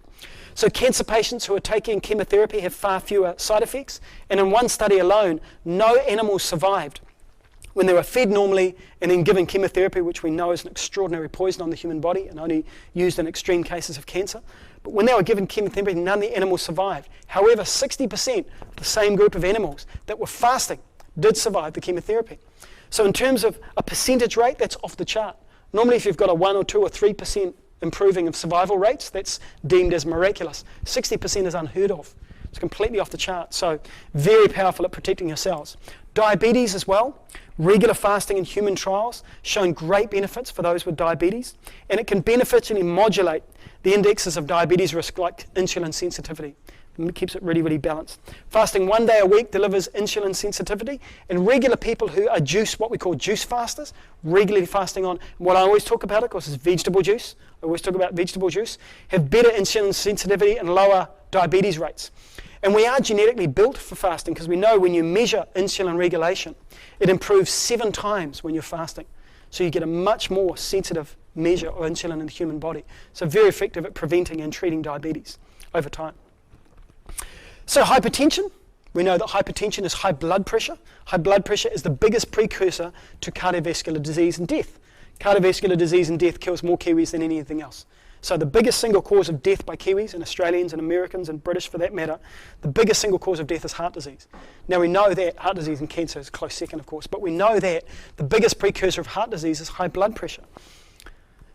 [SPEAKER 1] So cancer patients who are taking chemotherapy have far fewer side effects, and in one study alone, no animals survived when they were fed normally and then given chemotherapy, which we know is an extraordinary poison on the human body and only used in extreme cases of cancer. But when they were given chemotherapy, none of the animals survived. However, 60% of the same group of animals that were fasting did survive the chemotherapy. So in terms of a percentage rate, that's off the chart. Normally, if you've got a 1 or 2 or 3% improving of survival rates. That's deemed as miraculous. 60% is unheard of. It's completely off the chart. So very powerful at protecting your cells. Diabetes as well. Regular fasting in human trials shown great benefits for those with diabetes, and it can beneficially modulate the indexes of diabetes risk like insulin sensitivity. It keeps it really, really balanced. Fasting 1 day a week delivers insulin sensitivity, and regular people who are what we call juice fasters, regularly fasting on, what I always talk about, of course, is vegetable juice. I always talk about vegetable juice, have better insulin sensitivity and lower diabetes rates. And we are genetically built for fasting because we know when you measure insulin regulation, it improves 7 times when you're fasting. So you get a much more sensitive measure of insulin in the human body. So very effective at preventing and treating diabetes over time. So hypertension, we know that hypertension is high blood pressure. High blood pressure is the biggest precursor to cardiovascular disease and death. Cardiovascular disease and death kills more Kiwis than anything else. So the biggest single cause of death by Kiwis and Australians and Americans and British for that matter, the biggest single cause of death is heart disease. Now we know that heart disease and cancer is a close second, of course, but we know that the biggest precursor of heart disease is high blood pressure.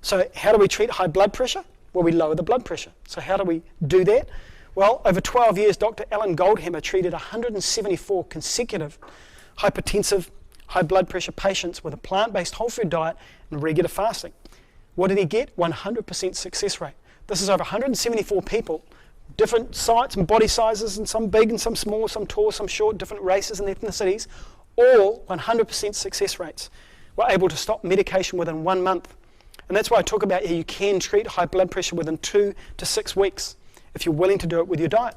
[SPEAKER 1] So how do we treat high blood pressure? Well, we lower the blood pressure. So how do we do that? Well, over 12 years, Dr. Alan Goldhammer treated 174 consecutive hypertensive, high blood pressure patients with a plant-based whole food diet and regular fasting. What did he get? 100% success rate. This is over 174 people, different sites and body sizes, and some big and some small, some tall, some short, different races and ethnicities, all 100% success rates. Were able to stop medication within 1 month. And that's why I talk about you can treat high blood pressure within 2 to 6 weeks if you're willing to do it with your diet.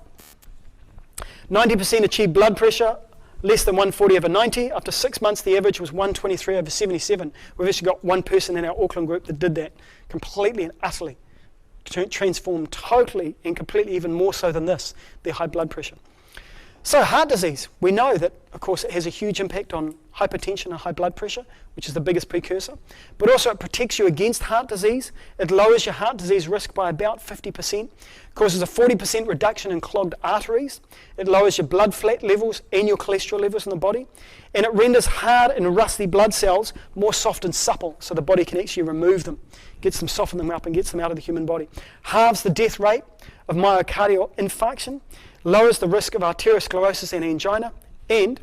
[SPEAKER 1] 90% achieved blood pressure less than 140/90. After 6 months, the average was 123/77. We've actually got one person in our Auckland group that did that completely and utterly, transformed totally and completely, even more so than this, their high blood pressure. So heart disease, we know that, of course, it has a huge impact on hypertension and high blood pressure, which is the biggest precursor, but also it protects you against heart disease. It lowers your heart disease risk by about 50%, causes a 40% reduction in clogged arteries. It lowers your blood fat levels and your cholesterol levels in the body, and it renders hard and rusty blood cells more soft and supple, so the body can actually remove them, gets them, soften them up and gets them out of the human body. Halves the death rate of myocardial infarction, lowers the risk of arteriosclerosis and angina, and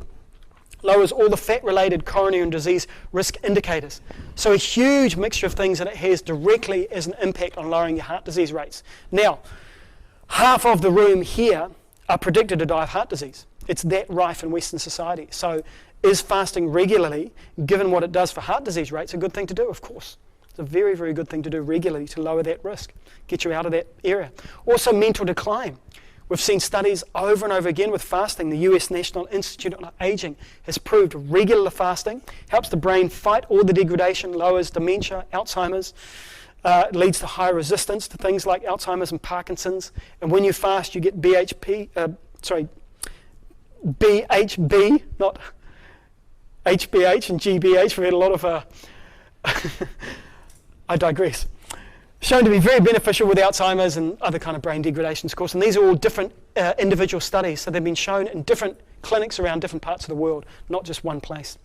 [SPEAKER 1] lowers all the fat-related coronary disease risk indicators. So a huge mixture of things that it has directly as an impact on lowering your heart disease rates. Now, half of the room here are predicted to die of heart disease. It's that rife in Western society. So is fasting regularly, given what it does for heart disease rates, a good thing to do? Of course. It's a very, very good thing to do regularly to lower that risk, get you out of that area. Also, mental decline. We've seen studies over and over again with fasting. The US National Institute on Aging has proved regular fasting helps the brain fight all the degradation, lowers dementia, Alzheimer's, leads to higher resistance to things like Alzheimer's and Parkinson's. And when you fast, you get BHB, not HBH and GBH. We've had a lot of, I digress. Shown to be very beneficial with Alzheimer's and other kind of brain degradations, of course. And these are all different individual studies, so they've been shown in different clinics around different parts of the world, not just one place.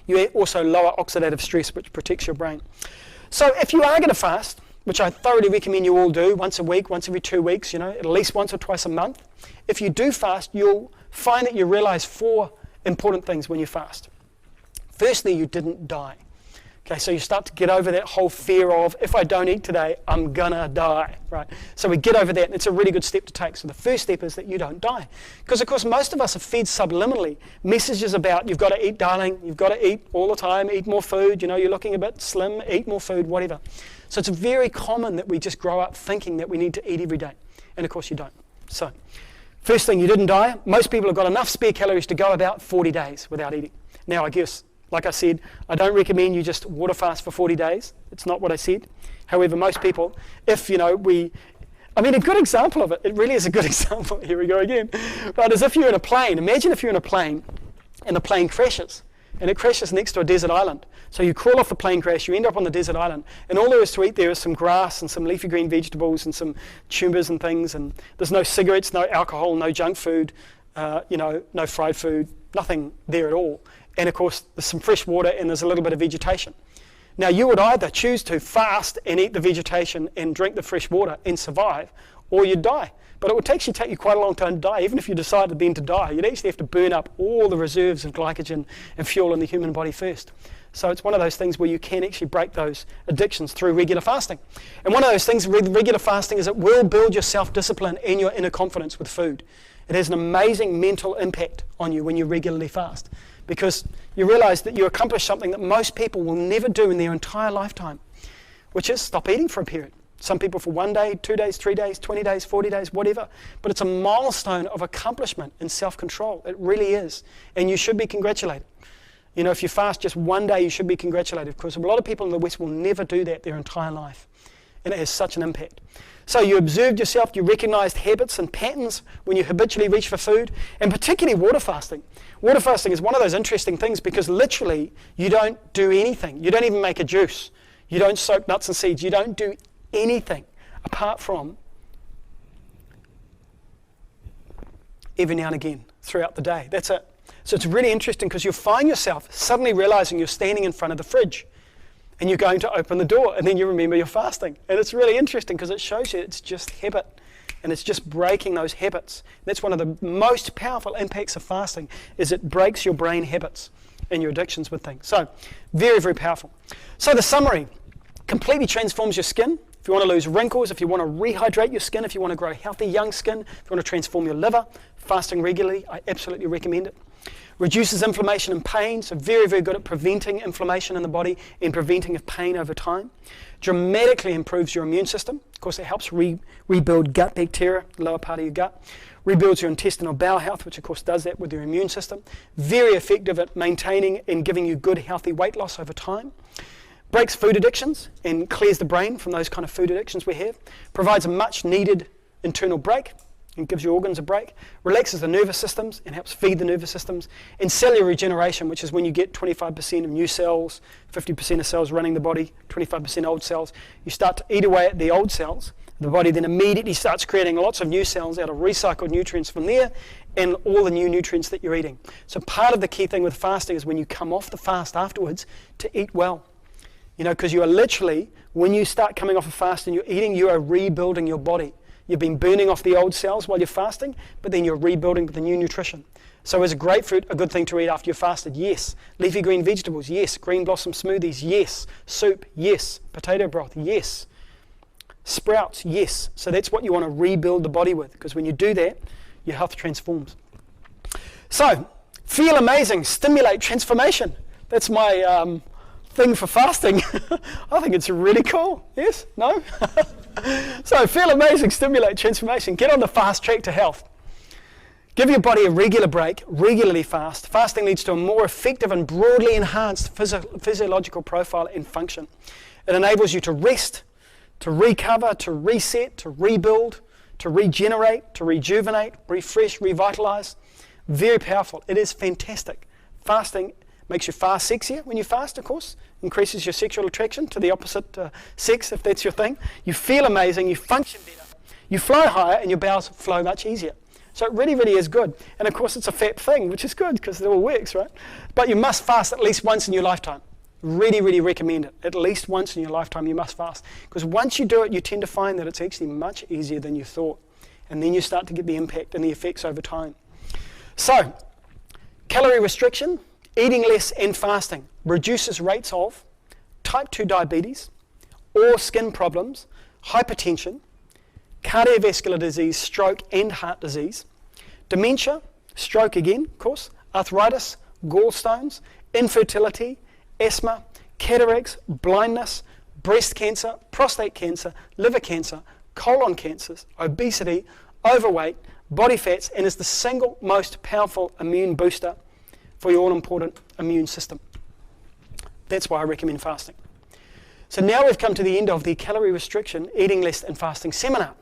[SPEAKER 1] You also lower oxidative stress, which protects your brain. So if you are going to fast, which I thoroughly recommend you all do, once a week, once every 2 weeks, at least once or twice a month, if you do fast, you'll find that you realize 4 important things when you fast. Firstly, you didn't die. Okay, so you start to get over that whole fear of, if I don't eat today, I'm gonna die, right? So we get over that, and it's a really good step to take. So the first step is that you don't die. Because, of course, most of us are fed subliminally messages about, you've got to eat, darling, you've got to eat all the time, eat more food, you're looking a bit slim, eat more food, whatever. So it's very common that we just grow up thinking that we need to eat every day. And, of course, you don't. So, first thing, you didn't die. Most people have got enough spare calories to go about 40 days without eating. Now, I guess, like I said, I don't recommend you just water fast for 40 days. It's not what I said. However, most people, if, a good example of it, it really is a good example, here we go again, but as if you're in a plane. Imagine if you're in a plane and the plane crashes, and it crashes next to a desert island. So you crawl off the plane crash, you end up on the desert island, and all there is to eat there is some grass and some leafy green vegetables and some tubers and things, and there's no cigarettes, no alcohol, no junk food, no fried food, nothing there at all. And of course, there's some fresh water and there's a little bit of vegetation. Now, you would either choose to fast and eat the vegetation and drink the fresh water and survive, or you'd die. But it would actually take you quite a long time to die. Even if you decided then to die, you'd actually have to burn up all the reserves of glycogen and fuel in the human body first. So it's one of those things where you can actually break those addictions through regular fasting. And one of those things with regular fasting is it will build your self-discipline and your inner confidence with food. It has an amazing mental impact on you when you regularly fast, because you realize that you accomplish something that most people will never do in their entire lifetime, which is stop eating for a period. Some people for 1 day, 2 days, 3 days, 20 days, 40 days, whatever. But it's a milestone of accomplishment in self-control. It really is. And you should be congratulated. You know, if you fast just 1 day, you should be congratulated, because a lot of people in the West will never do that their entire life. And it has such an impact. So you observed yourself, you recognized habits and patterns when you habitually reach for food, and particularly water fasting. Water fasting is one of those interesting things because literally you don't do anything. You don't even make a juice. You don't soak nuts and seeds. You don't do anything apart from every now and again throughout the day. That's it. So it's really interesting because you'll find yourself suddenly realizing you're standing in front of the fridge and you're going to open the door and then you remember you're fasting. And it's really interesting because it shows you it's just habit and it's just breaking those habits. That's one of the most powerful impacts of fasting, is it breaks your brain habits and your addictions with things. So very, very powerful. So the summary: completely transforms your skin. If you want to lose wrinkles, if you want to rehydrate your skin, if you want to grow healthy young skin, if you want to transform your liver, fasting regularly, I absolutely recommend it. Reduces inflammation and pain, so very, very good at preventing inflammation in the body and preventing of pain over time. Dramatically improves your immune system. Of course, it helps rebuild gut bacteria, the lower part of your gut. Rebuilds your intestinal bowel health, which of course does that with your immune system. Very effective at maintaining and giving you good, healthy weight loss over time. Breaks food addictions and clears the brain from those kind of food addictions we have. Provides a much needed internal break and gives your organs a break. Relaxes the nervous systems and helps feed the nervous systems. And cellular regeneration, which is when you get 25% of new cells, 50% of cells running the body, 25% old cells. You start to eat away at the old cells. The body then immediately starts creating lots of new cells out of recycled nutrients from there and all the new nutrients that you're eating. So part of the key thing with fasting is when you come off the fast afterwards to eat well. You know, because you are literally, when you start coming off a fast and you're eating, you are rebuilding your body. You've been burning off the old cells while you're fasting, but then you're rebuilding with the new nutrition. So is grapefruit a good thing to eat after you've fasted? Yes. Leafy green vegetables? Yes. Green blossom smoothies? Yes. Soup? Yes. Potato broth? Yes. Sprouts? Yes. So that's what you want to rebuild the body with, because when you do that, your health transforms. So, feel amazing, stimulate transformation. That's my thing for fasting. I think it's really cool. Yes? No? So feel amazing, stimulate transformation. Get on the fast track to health. Give your body a regular break, regularly fast. Fasting leads to a more effective and broadly enhanced physiological profile and function. It enables you to rest, to recover, to reset, to rebuild, to regenerate, to rejuvenate, refresh, revitalize. Very powerful. It is fantastic. Fasting makes you far sexier when you fast, of course. Increases your sexual attraction to the opposite sex, if that's your thing. You feel amazing, you function better, you fly higher, and your bowels flow much easier. So it really, really is good. And of course, it's a fat thing, which is good because it all works, right? But you must fast at least once in your lifetime. Really, really recommend it. At least once in your lifetime, you must fast. Because once you do it, you tend to find that it's actually much easier than you thought. And then you start to get the impact and the effects over time. So, calorie restriction, eating less and fasting reduces rates of type 2 diabetes or skin problems, hypertension, cardiovascular disease, stroke and heart disease, dementia, stroke again, of course, arthritis, gallstones, infertility, asthma, cataracts, blindness, breast cancer, prostate cancer, liver cancer, colon cancers, obesity, overweight, body fats, and is the single most powerful immune booster for your all-important immune system. That's why I recommend fasting. So now we've come to the end of the Calorie Restriction, Eating Less and Fasting seminar.